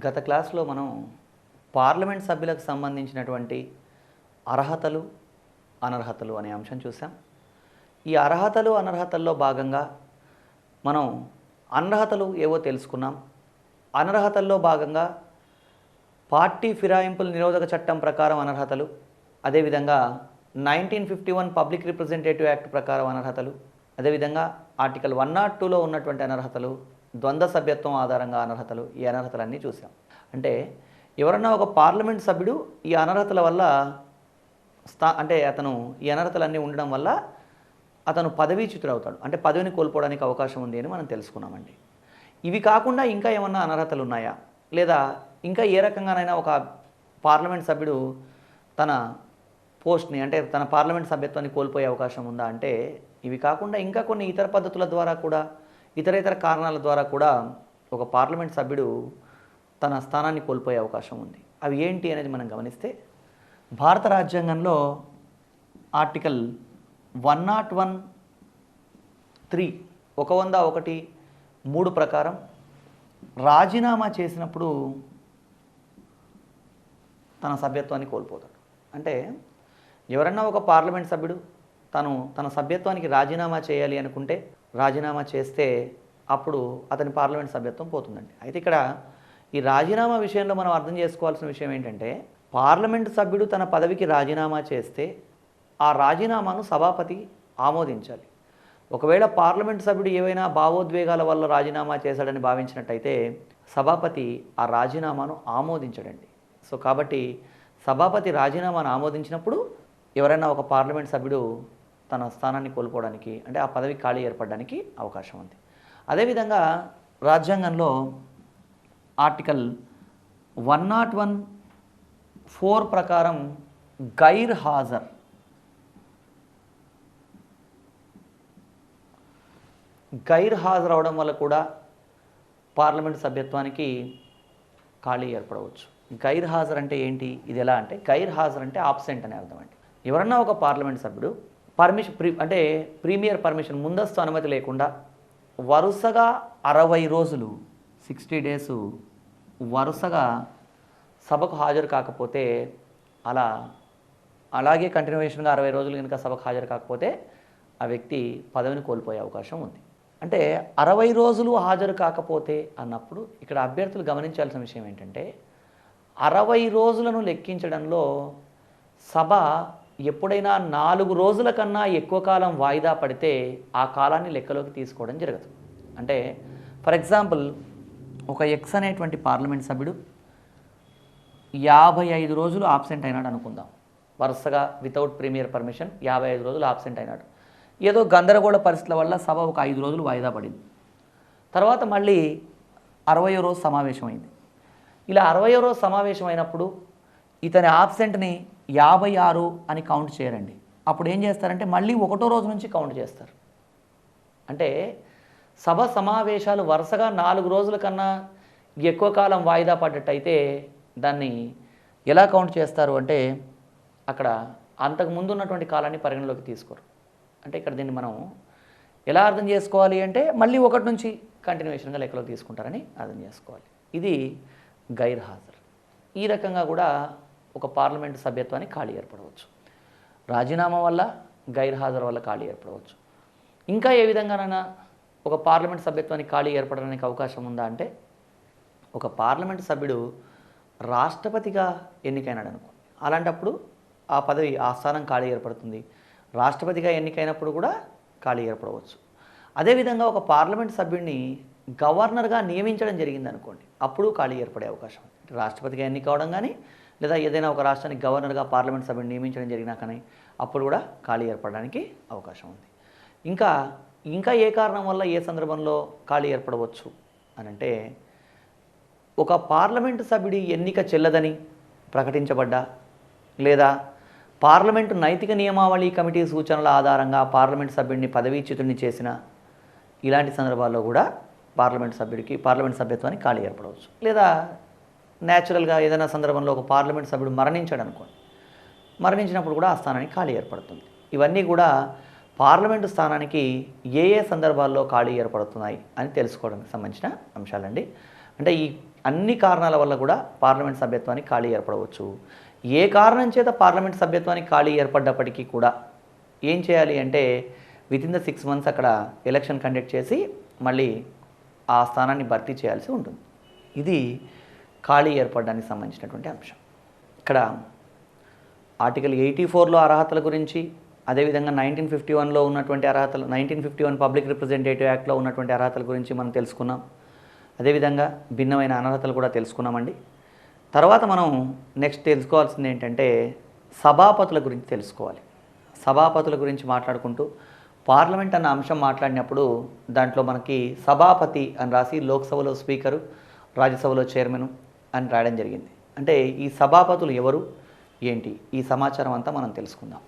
గత క్లాస్లో మనం పార్లమెంట్ సభ్యులకు సంబంధించినటువంటి అర్హతలు అనర్హతలు అనే అంశం చూసాం. ఈ అర్హతలు అనర్హతల్లో భాగంగా మనం అనర్హతలు ఏవో తెలుసుకున్నాం. అనర్హతల్లో భాగంగా పార్టీ ఫిరాయింపుల నిరోధక చట్టం ప్రకారం అనర్హతలు, అదేవిధంగా 1951 పబ్లిక్ రిప్రజెంటేటివ్ యాక్ట్ ప్రకారం అనర్హతలు, అదేవిధంగా ఆర్టికల్ 102లో ఉన్నటువంటి అనర్హతలు, ద్వంద్వ సభ్యత్వం ఆధారంగా అనర్హతలు, ఈ అనర్హతలన్నీ చూసాం. అంటే ఎవరన్నా ఒక పార్లమెంట్ సభ్యుడు ఈ అనర్హతల వల్ల అతను ఈ అనర్హతలన్నీ ఉండడం వల్ల అతను పదవీచ్యుతుడవుతాడు, అంటే పదవిని కోల్పోవడానికి అవకాశం ఉంది అని మనం తెలుసుకున్నామండి. ఇవి కాకుండా ఇంకా ఏమన్నా అనర్హతలు ఉన్నాయా, లేదా ఇంకా ఏ రకంగానైనా ఒక పార్లమెంట్ సభ్యుడు తన పోస్ట్ని అంటే తన పార్లమెంట్ సభ్యత్వాన్ని కోల్పోయే అవకాశం ఉందా అంటే, ఇవి కాకుండా ఇంకా కొన్ని ఇతర పద్ధతుల ద్వారా కూడా ఇతర కారణాల ద్వారా కూడా ఒక పార్లమెంట్ సభ్యుడు తన స్థానాన్ని కోల్పోయే అవకాశం ఉంది. అవి ఏంటి అనేది మనం గమనిస్తే, భారత రాజ్యాంగంలో ఆర్టికల్ 101(3) 101(3) ప్రకారం రాజీనామా చేసినప్పుడు తన సభ్యత్వాన్ని కోల్పోతాడు. అంటే ఎవరన్నా ఒక పార్లమెంట్ సభ్యుడు తన సభ్యత్వానికి రాజీనామా చేయాలి అనుకుంటే రాజీనామా చేస్తే అప్పుడు అతని పార్లమెంట్ సభ్యత్వం పోతుందండి. అయితే ఇక్కడ ఈ రాజీనామా విషయంలో మనం అర్థం చేసుకోవాల్సిన విషయం ఏంటంటే, పార్లమెంటు సభ్యుడు తన పదవికి రాజీనామా చేస్తే ఆ రాజీనామాను సభాపతి ఆమోదించాలి. ఒకవేళ పార్లమెంటు సభ్యుడు ఏవైనా భావోద్వేగాల వల్ల రాజీనామా చేశాడని భావించినట్టయితే సభాపతి ఆ రాజీనామాను ఆమోదించడండి. సో కాబట్టి సభాపతి రాజీనామాను ఆమోదించినప్పుడు ఎవరైనా ఒక పార్లమెంట్ సభ్యుడు తన స్థానాన్ని కోల్పోవడానికి, అంటే ఆ పదవి ఖాళీ ఏర్పడడానికి అవకాశం ఉంది. అదేవిధంగా రాజ్యాంగంలో ఆర్టికల్ 101(4) ప్రకారం గైర్ హాజరు అవడం వల్ల కూడా పార్లమెంట్ సభ్యత్వానికి ఖాళీ ఏర్పడవచ్చు. గైర్ హాజరు అంటే ఏంటి, ఇది ఎలా అంటే, గైర్ హాజరు అంటే ఆబ్సెంట్ అనే అర్థం అండి. ఎవరన్నా ఒక పార్లమెంట్ సభ్యుడు ప్రీమియర్ పర్మిషన్ ముందస్తు అనుమతి లేకుండా వరుసగా 60 రోజులు 60 డేస్ వరుసగా సభకు హాజరు కాకపోతే, అలాగే కంటిన్యూషన్గా 60 రోజులు కనుక సభకు హాజరు కాకపోతే ఆ వ్యక్తి పదవిని కోల్పోయే అవకాశం ఉంది. అంటే 60 రోజులు హాజరు కాకపోతే అన్నప్పుడు ఇక్కడ అభ్యర్థులు గమనించాల్సిన విషయం ఏంటంటే, 60 రోజులను లెక్కించడంలో సభ ఎప్పుడైనా 4 రోజుల కన్నా ఎక్కువ కాలం వాయిదా పడితే ఆ కాలాన్ని లెక్కలోకి తీసుకోవడం జరగదు. అంటే ఫర్ ఎగ్జాంపుల్, ఒక ఎక్స్ అనేటువంటి పార్లమెంట్ సభ్యుడు 55 రోజులు ఆబ్సెంట్ అయినాడు అనుకుందాం. వరుసగా వితౌట్ ప్రీమియర్ పర్మిషన్ 55 రోజులు ఆబ్సెంట్ అయినాడు. ఏదో గందరగోళ పరిస్థితుల వల్ల సభ ఒక 5 రోజులు వాయిదా పడింది. తర్వాత మళ్ళీ 60వ రోజు సమావేశం అయింది. ఇలా 60వ రోజు సమావేశం అయినప్పుడు ఇతని ఆబ్సెంట్ని 56 అని కౌంట్ చేయరండి. అప్పుడు ఏం చేస్తారంటే మళ్ళీ 1వ రోజు నుంచి కౌంట్ చేస్తారు. అంటే సభ సమావేశాలు వరుసగా 4 రోజుల కన్నా ఎక్కువ కాలం వాయిదా పడ్డట్టయితే దాన్ని ఎలా కౌంట్ చేస్తారు అంటే, అక్కడ అంతకుముందు ఉన్నటువంటి కాలాన్ని పరిగణలోకి తీసుకోరు. అంటే ఇక్కడ దీన్ని మనం ఎలా అర్థం చేసుకోవాలి అంటే, మళ్ళీ 1 నుంచి కంటిన్యూషన్గా లెక్కలోకి తీసుకుంటారని అర్థం చేసుకోవాలి. ఇది గైర్ హాజరు. ఈ రకంగా కూడా ఒక పార్లమెంటు సభ్యత్వాన్ని ఖాళీ ఏర్పడవచ్చు. రాజీనామా వల్ల, గైర్ హాజరు వల్ల ఖాళీ ఏర్పడవచ్చు. ఇంకా ఏ విధంగానైనా ఒక పార్లమెంట్ సభ్యత్వానికి ఖాళీ ఏర్పడడానికి అవకాశం ఉందా అంటే, ఒక పార్లమెంటు సభ్యుడు రాష్ట్రపతిగా ఎన్నికైనాడు అనుకోండి. అలాంటప్పుడు ఆ పదవి, ఆ స్థానం ఖాళీ ఏర్పడుతుంది. రాష్ట్రపతిగా ఎన్నికైనప్పుడు కూడా ఖాళీ ఏర్పడవచ్చు. అదేవిధంగా ఒక పార్లమెంట్ సభ్యుడిని గవర్నర్గా నియమించడం జరిగింది అనుకోండి, అప్పుడు ఖాళీ ఏర్పడే అవకాశం ఉంది. రాష్ట్రపతిగా ఎన్నిక అవడం కానీ, లేదా ఏదైనా ఒక రాష్ట్రానికి గవర్నర్గా పార్లమెంట్ సభ్యుడిని నియమించడం జరిగినా కానీ అప్పుడు కూడా ఖాళీ ఏర్పడడానికి అవకాశం ఉంది. ఇంకా ఏ కారణం వల్ల ఏ సందర్భంలో ఖాళీ ఏర్పడవచ్చు అని అంటే, ఒక పార్లమెంటు సభ్యుడి ఎన్నిక చెల్లదని ప్రకటించబడ్డా, లేదా పార్లమెంటు నైతిక నియమావళి కమిటీ సూచనల ఆధారంగా పార్లమెంట్ సభ్యుడిని పదవీచ్యుతుడిని చేసిన ఇలాంటి సందర్భాల్లో కూడా పార్లమెంట్ సభ్యత్వానికి ఖాళీ ఏర్పడవచ్చు. లేదా న్యాచురల్గా ఏదైనా సందర్భంలో ఒక పార్లమెంట్ సభ్యుడు మరణించాడు అనుకోండి, మరణించినప్పుడు కూడా ఆ స్థానానికి ఖాళీ ఏర్పడుతుంది. ఇవన్నీ కూడా పార్లమెంటు స్థానానికి ఏ సందర్భాల్లో ఖాళీ ఏర్పడుతున్నాయి అని తెలుసుకోవడానికి సంబంధించిన అంశాలండి. అంటే అన్ని కారణాల వల్ల కూడా పార్లమెంట్ సభ్యత్వానికి ఖాళీ ఏర్పడవచ్చు. ఏ కారణం చేత పార్లమెంట్ సభ్యత్వానికి ఖాళీ ఏర్పడ్డప్పటికీ కూడా ఏం చేయాలి అంటే వితిన్ ద 6 months అక్కడ ఎలక్షన్ కండక్ట్ చేసి మళ్ళీ ఆ స్థానాన్ని భర్తీ చేయాల్సి ఉంటుంది. ఇది ఖాళీ ఏర్పడడానికి సంబంధించినటువంటి అంశం. ఇక్కడ ఆర్టికల్ 84లో అర్హతల గురించి, అదేవిధంగా 1951లో ఉన్నటువంటి అర్హతలు, 1951 పబ్లిక్ రిప్రజెంటేటివ్ యాక్ట్లో ఉన్నటువంటి అర్హతల గురించి మనం తెలుసుకున్నాం. అదేవిధంగా భిన్నమైన అనర్హతలు కూడా తెలుసుకున్నామండి. తర్వాత మనం నెక్స్ట్ తెలుసుకోవాల్సింది ఏంటంటే సభాపతుల గురించి తెలుసుకోవాలి. సభాపతుల గురించి మాట్లాడుకుంటూ పార్లమెంట్ అన్న అంశం మాట్లాడినప్పుడు దాంట్లో మనకి సభాపతి అని రాసి లోక్సభలో స్పీకరు, రాజ్యసభలో చైర్మన్ అని రాయడం జరిగింది. అంటే ఈ సభాపతులు ఎవరు, ఏంటి, ఈ సమాచారం అంతా మనం తెలుసుకుందాం.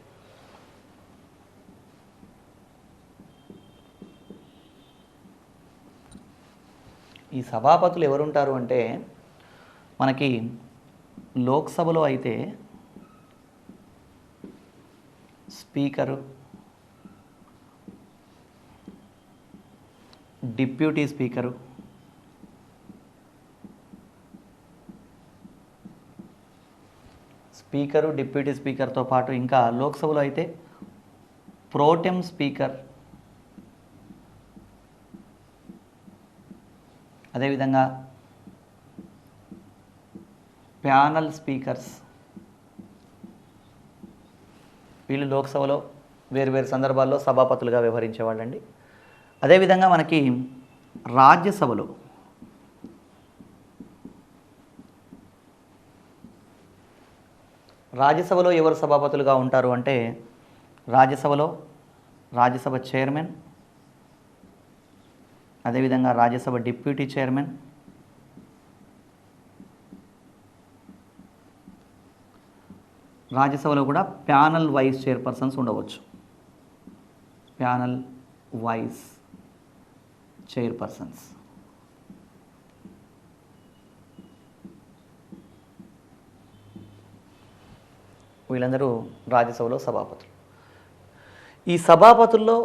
ఈ సభాపతులు ఎవరుంటారు అంటే మనకి లోక్సభలో అయితే స్పీకరు, డిప్యూటీ స్పీకరు, డిప్యూటీ స్పీకర్తో పాటు ఇంకా లోక్సభలో అయితే ప్రోటెం స్పీకర్, అదేవిధంగా ప్యానల్ స్పీకర్స్, వీళ్ళు లోక్సభలో వేరువేరు సందర్భాల్లో సభాపతులుగా వ్యవహరించేవాళ్ళండి. అదేవిధంగా మనకి రాజ్యసభలో ఎవరు సభాపతులుగా ఉంటారు అంటే రాజ్యసభ చైర్మన్, అదేవిధంగా రాజ్యసభ డిప్యూటీ చైర్మన్, రాజ్యసభలో కూడా ప్యానల్ వైస్ చైర్పర్సన్స్ ఉండవచ్చు. Panel vice chairpersons. వీళ్ళందరూ రాజ్యసభలో సభాపతులు. ఈ సభాపతుల్లో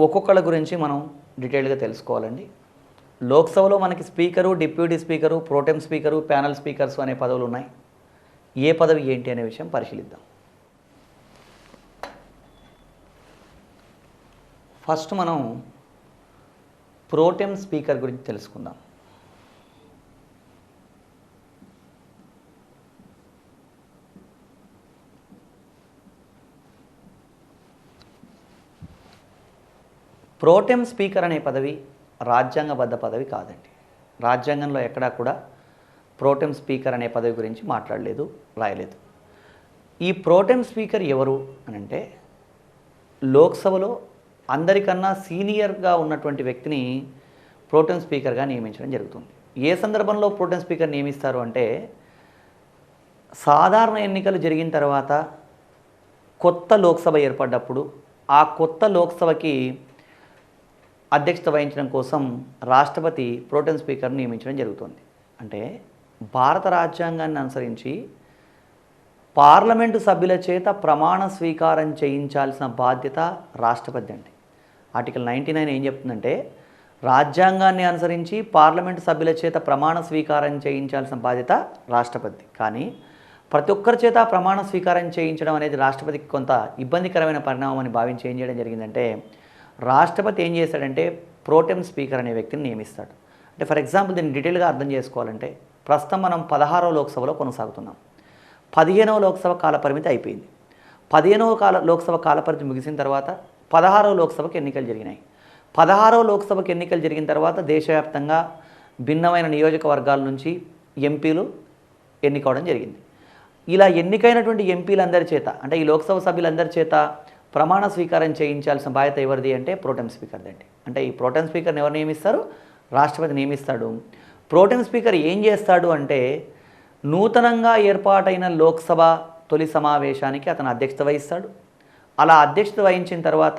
ఒక్కొక్కళ్ళ గురించి మనం డీటెయిల్గా తెలుసుకోవాలండి. లోక్సభలో మనకి speaker, deputy speaker, pro tem speaker, panel speakers అనే పదవులు ఉన్నాయి. ఏ పదవి ఏంటి అనే విషయం పరిశీలిద్దాం. ఫస్ట్ మనం ప్రోటెం స్పీకర్ గురించి తెలుసుకుందాం. ప్రోటెం స్పీకర్ అనే పదవి రాజ్యాంగబద్ధ పదవి కాదండి. రాజ్యాంగంలో ఎక్కడా కూడా ప్రోటెం స్పీకర్ అనే పదవి గురించి మాట్లాడలేదు, రాయలేదు. ఈ ప్రోటెం స్పీకర్ ఎవరు అని అంటే లోక్సభలో అందరికన్నా సీనియర్గా ఉన్నటువంటి వ్యక్తిని ప్రోటెం స్పీకర్గా నియమించడం జరుగుతుంది. ఏ సందర్భంలో ప్రోటెం స్పీకర్ నియమిస్తారు అంటే సాధారణ ఎన్నికలు జరిగిన తర్వాత కొత్త లోక్సభ ఏర్పడ్డప్పుడు ఆ కొత్త లోక్సభకి అధ్యక్షత వహించడం కోసం రాష్ట్రపతి ప్రోటెం స్పీకర్ని నియమించడం జరుగుతుంది. అంటే భారత రాజ్యాంగాన్ని అనుసరించి పార్లమెంటు సభ్యుల చేత ప్రమాణ స్వీకారం చేయించాల్సిన బాధ్యత రాష్ట్రపతి అండి. ఆర్టికల్ 99 ఏం చెప్తుందంటే రాజ్యాంగాన్ని అనుసరించి పార్లమెంటు సభ్యుల చేత ప్రమాణ స్వీకారం చేయించాల్సిన బాధ్యత రాష్ట్రపతి. కానీ ప్రతి ఒక్కరి చేత ప్రమాణ స్వీకారం చేయించడం అనేది రాష్ట్రపతికి కొంత ఇబ్బందికరమైన పరిణామం అని భావించి ఏం చేయడం జరిగిందంటే రాష్ట్రపతి ఏం చేశాడంటే ప్రోటెం స్పీకర్ అనే వ్యక్తిని నియమిస్తాడు. అంటే ఫర్ ఎగ్జాంపుల్ దీన్ని డీటెయిల్గా అర్థం చేసుకోవాలంటే ప్రస్తుతం మనం 16వ లోక్సభలో కొనసాగుతున్నాం. 15వ లోక్సభ కాలపరిమితి అయిపోయింది. 15వ లోక్సభ కాలపరిమితి ముగిసిన తర్వాత 16వ లోక్సభకు ఎన్నికలు జరిగినాయి. 16వ లోక్సభకు ఎన్నికలు జరిగిన తర్వాత దేశవ్యాప్తంగా భిన్నమైన నియోజకవర్గాల నుంచి ఎంపీలు ఎన్నికవడం జరిగింది. ఇలా ఎన్నికైనటువంటి ఎంపీలందరి చేత అంటే ఈ లోక్సభ సభ్యులందరి చేత ప్రమాణ స్వీకారం చేయించాల్సిన బాధ్యత ఎవరిది అంటే ప్రోటెం స్పీకర్ది అండి. అంటే ఈ ప్రోటెం స్పీకర్ని ఎవరు నియమిస్తారు? రాష్ట్రపతి నియమిస్తాడు. ప్రోటెం స్పీకర్ ఏం చేస్తాడు అంటే నూతనంగా ఏర్పాటైన లోక్సభ తొలి సమావేశానికి అతను అధ్యక్షత వహిస్తాడు. అలా అధ్యక్షత వహించిన తర్వాత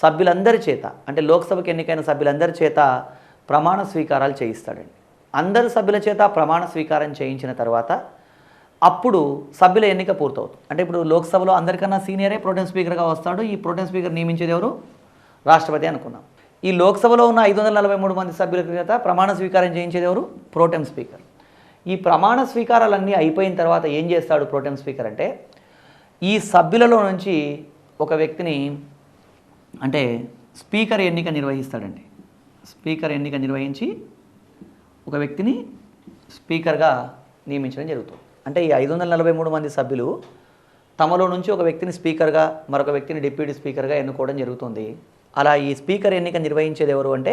సభ్యులందరి చేత అంటే లోక్సభకి ఎన్నికైన సభ్యులందరి చేత ప్రమాణ స్వీకారాలు చేయిస్తాడండి. అందరు సభ్యుల చేత ప్రమాణ స్వీకారం చేయించిన తర్వాత అప్పుడు సభ్యుల ఎన్నిక పూర్తవుతుంది. అంటే ఇప్పుడు లోక్సభలో అందరికన్నా సీనియరే ప్రోటెం స్పీకర్గా వస్తాడు. ఈ ప్రోటెం స్పీకర్ నియమించేది ఎవరు? రాష్ట్రపతి అనుకున్నాం. ఈ లోక్సభలో ఉన్న 543 మంది సభ్యుల చేత ప్రమాణ స్వీకారం చేయించేది ఎవరు? Pro tem speaker. ఈ ప్రమాణ స్వీకారాలన్నీ అయిపోయిన తర్వాత ఏం చేస్తాడు ప్రోటెం స్పీకర్ అంటే, ఈ సభ్యులలో నుంచి ఒక వ్యక్తిని అంటే స్పీకర్ ఎన్నిక నిర్వహిస్తాడండి. స్పీకర్ ఎన్నిక నిర్వహించి ఒక వ్యక్తిని స్పీకర్గా నియమించడం జరుగుతుంది. అంటే ఈ 543 మంది సభ్యులు తమలో నుంచి ఒక వ్యక్తిని స్పీకర్గా, మరొక వ్యక్తిని డిప్యూటీ స్పీకర్గా ఎన్నుకోవడం జరుగుతుంది. అలా ఈ స్పీకర్ ఎన్నిక నిర్వహించేది ఎవరు అంటే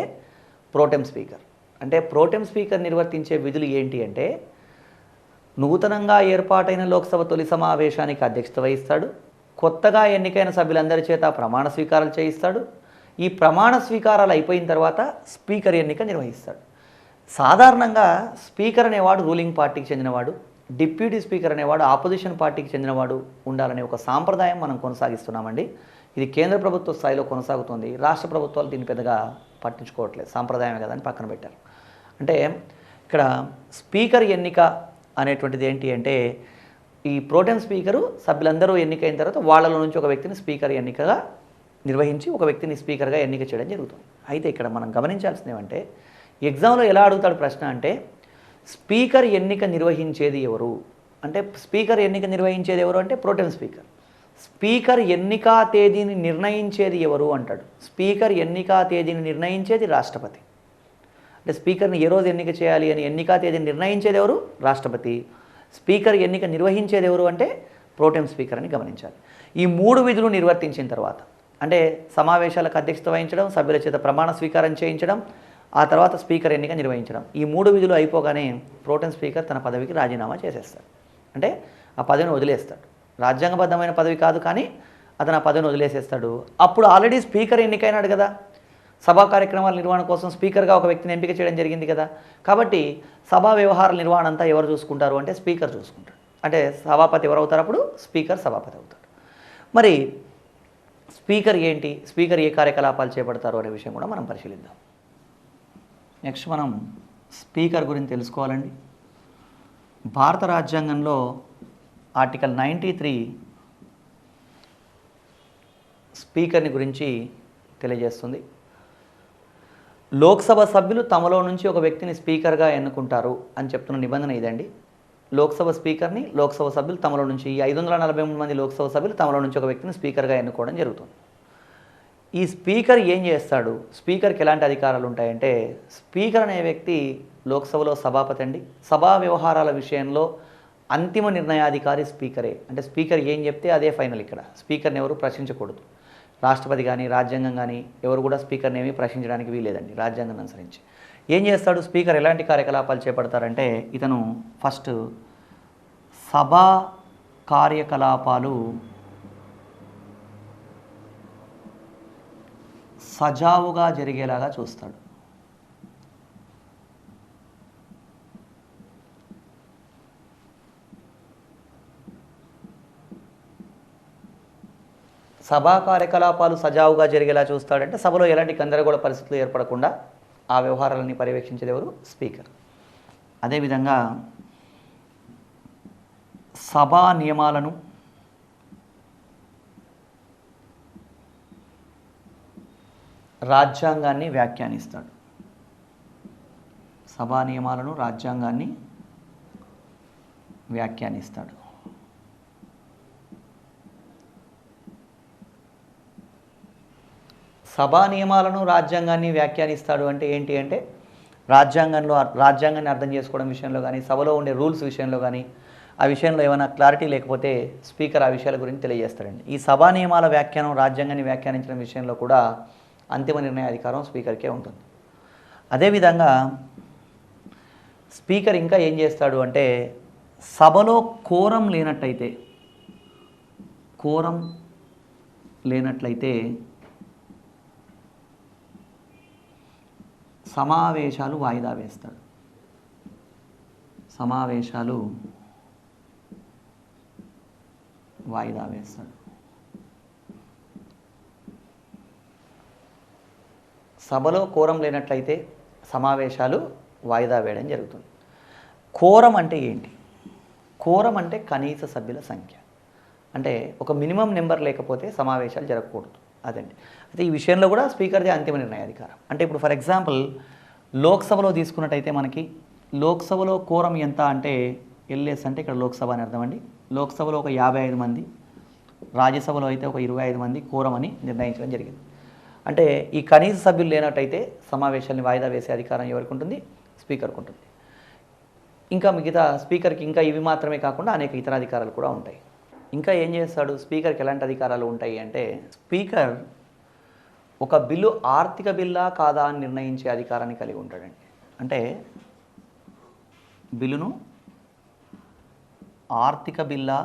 ప్రోటెం స్పీకర్. అంటే ప్రోటెం స్పీకర్ నిర్వర్తించే విధులు ఏంటి అంటే, నూతనంగా ఏర్పాటైన లోక్సభ తొలి సమావేశానికి అధ్యక్షత వహిస్తాడు, కొత్తగా ఎన్నికైన సభ్యులందరి చేత ప్రమాణ స్వీకారాలు చేయిస్తాడు, ఈ ప్రమాణ స్వీకారాలు అయిపోయిన తర్వాత స్పీకర్ ఎన్నిక నిర్వహిస్తాడు. సాధారణంగా స్పీకర్ అనేవాడు రూలింగ్ పార్టీకి చెందినవాడు, డిప్యూటీ స్పీకర్ అనేవాడు ఆపోజిషన్ పార్టీకి చెందినవాడు ఉండాలనే ఒక సాంప్రదాయం మనం కొనసాగిస్తున్నామండి. ఇది కేంద్ర ప్రభుత్వ స్థాయిలో కొనసాగుతుంది. రాష్ట్ర ప్రభుత్వాలు దీన్ని పెద్దగా పట్టించుకోవట్లేదు, సాంప్రదాయమే కదా అని పక్కన పెట్టారు. అంటే ఇక్కడ స్పీకర్ ఎన్నిక అనేటువంటిది ఏంటి అంటే, ఈ ప్రోటెం స్పీకరు సభ్యులందరూ ఎన్నికైన తర్వాత వాళ్ళలో నుంచి ఒక వ్యక్తిని స్పీకర్ ఎన్నికగా నిర్వహించి ఒక వ్యక్తిని స్పీకర్గా ఎన్నిక చేయడం జరుగుతుంది. అయితే ఇక్కడ మనం గమనించాల్సింది ఏమంటే, ఎగ్జామ్లో ఎలా అడుగుతాడు ప్రశ్న అంటే, స్పీకర్ ఎన్నిక నిర్వహించేది ఎవరు అంటే, స్పీకర్ ఎన్నిక నిర్వహించేది ఎవరు అంటే ప్రోటెం స్పీకర్. స్పీకర్ ఎన్నికా తేదీని నిర్ణయించేది ఎవరు అంటాడు. స్పీకర్ ఎన్నికా తేదీని నిర్ణయించేది రాష్ట్రపతి. అంటే స్పీకర్ని ఏ రోజు ఎన్నిక చేయాలి అని ఎన్నికా తేదీని నిర్ణయించేది ఎవరు? రాష్ట్రపతి. స్పీకర్ ఎన్నిక నిర్వహించేది ఎవరు అంటే ప్రోటెం స్పీకర్ అని గమనించాలి. ఈ 3 విధులు నిర్వర్తించిన తర్వాత, అంటే సమావేశాలకు అధ్యక్షత వహించడం, సభ్యుల చేత ప్రమాణ స్వీకారం చేయించడం, ఆ తర్వాత స్పీకర్ ఎన్నిక నిర్వహించడం, ఈ 3 విధులు అయిపోగానే ప్రోటెం స్పీకర్ తన పదవికి రాజీనామా చేసేస్తాడు. అంటే ఆ పదవిని వదిలేస్తాడు. రాజ్యాంగబద్ధమైన పదవి కాదు, కానీ అతను ఆ పదవిని వదిలేసేస్తాడు. అప్పుడు ఆల్రెడీ స్పీకర్ ఎన్నికైనాడు కదా, సభా కార్యక్రమాల నిర్వహణ కోసం స్పీకర్గా ఒక వ్యక్తిని ఎంపిక చేయడం జరిగింది కదా. కాబట్టి సభా వ్యవహారాల నిర్వహణ అంతా ఎవరు చూసుకుంటారు అంటే స్పీకర్ చూసుకుంటాడు. అంటే సభాపతి ఎవరు అవుతారు? అప్పుడు స్పీకర్ సభాపతి అవుతాడు. మరి స్పీకర్ ఏంటి, స్పీకర్ ఏ కార్యకలాపాలు చేపడతారు అనే విషయం కూడా మనం పరిశీలిద్దాం. నెక్స్ట్ మనం స్పీకర్ గురించి తెలుసుకోవాలండి. భారత రాజ్యాంగంలో ఆర్టికల్ 93 స్పీకర్ని గురించి తెలియజేస్తుంది. లోక్సభ సభ్యులు తమలో నుంచి ఒక వ్యక్తిని స్పీకర్గా ఎన్నుకుంటారు అని చెప్తున్న నిబంధన ఇదండి. లోక్సభ స్పీకర్ని లోక్సభ సభ్యులు తమలో నుంచి, ఈ 543 మంది లోక్సభ సభ్యులు తమలో నుంచి ఒక వ్యక్తిని స్పీకర్గా ఎన్నుకోవడం జరుగుతుంది. ఈ స్పీకర్ ఏం చేస్తాడు, స్పీకర్కి ఎలాంటి అధికారాలు ఉంటాయంటే, స్పీకర్ అనే వ్యక్తి లోక్సభలో సభాపతి అండి. సభా వ్యవహారాల విషయంలో అంతిమ నిర్ణయాధికారి స్పీకరే. అంటే స్పీకర్ ఏం చెప్తే అదే ఫైనల్. ఇక్కడ స్పీకర్ని ఎవరు ప్రశ్నించకూడదు. రాష్ట్రపతి కానీ రాజ్యాంగం కానీ ఎవరు కూడా స్పీకర్ని ఏమీ ప్రశ్నించడానికి వీలేదండి రాజ్యాంగం అనుసరించి. ఏం చేస్తాడు స్పీకర్, ఎలాంటి కార్యకలాపాలు చేపడతారంటే, ఇతను ఫస్ట్ సభా కార్యకలాపాలు సజావుగా జరిగేలాగా చూస్తాడు. సభా కార్యకలాపాలు సజావుగా జరిగేలా చూస్తాడంటే, సభలో ఎలాంటి గందరగోళ పరిస్థితులు ఏర్పడకుండా ఆ వ్యవహారాలని పర్యవేక్షించేది ఎవరు? స్పీకర్. అదేవిధంగా సభా నియమాలను రాజ్యాంగాన్ని వ్యాఖ్యానిస్తాడు. సభా నియమాలను రాజ్యాంగాన్ని వ్యాఖ్యానిస్తాడు. సభా నియమాలను రాజ్యాంగాన్ని వ్యాఖ్యానిస్తాడు అంటే ఏంటి అంటే, రాజ్యాంగాన్ని అర్థం చేసుకోవడం విషయంలో కానీ, సభలో ఉండే రూల్స్ విషయంలో కానీ, ఆ విషయంలో ఏమైనా క్లారిటీ లేకపోతే స్పీకర్ ఆ విషయాల గురించి తెలియజేస్తాడండి. ఈ సభా నియమాల వ్యాఖ్యానం, రాజ్యాంగాన్ని వ్యాఖ్యానించడం విషయంలో కూడా అంతిమ నిర్ణయ అధికారం స్పీకర్కే ఉంటుంది. అదేవిధంగా స్పీకర్ ఇంకా ఏం చేస్తాడు అంటే, సభలో కోరం లేనట్లయితే సమావేశాలు వాయిదా వేస్తాడు. సభలో కోరం లేనట్లయితే సమావేశాలు వాయిదా వేయడం జరుగుతుంది. కోరం అంటే ఏంటి? కోరం అంటే కనీస సభ్యుల సంఖ్య. అంటే ఒక మినిమం నెంబర్ లేకపోతే సమావేశాలు జరగకూడదు. అదండి. అయితే ఈ విషయంలో కూడా స్పీకర్దే అంతిమ నిర్ణయాధికారం. అంటే ఇప్పుడు ఫర్ ఎగ్జాంపుల్ లోక్సభలో తీసుకున్నట్టయితే మనకి లోక్సభలో కోరం ఎంత అంటే ఎల్ఎస్ అంటే ఇక్కడ లోక్సభ అని అర్థం అండి. లోక్సభలో ఒక 55 మంది, రాజ్యసభలో అయితే ఒక 25 మంది కోరం అని నిర్ణయించడం జరిగింది. అంటే ఈ కనీస సభ్యులు లేనట్టయితే సమావేశాన్ని వాయిదా వేసే అధికారం ఎవరికి ఉంటుంది? స్పీకర్కి ఉంటుంది. ఇంకా మిగతా స్పీకర్కి ఇంకా ఇవి మాత్రమే కాకుండా అనేక ఇతర అధికారాలు కూడా ఉంటాయి. ఇంకా ఏం చేస్తాడు స్పీకర్కి? ఎలాంటి అధికారాలు ఉంటాయి అంటే స్పీకర్ ఒక బిల్లు ఆర్థిక బిల్లా కాదా అని నిర్ణయించే అధికారాన్ని కలిగి ఉంటాడండి. అంటే బిల్లును ఆర్థిక బిల్లా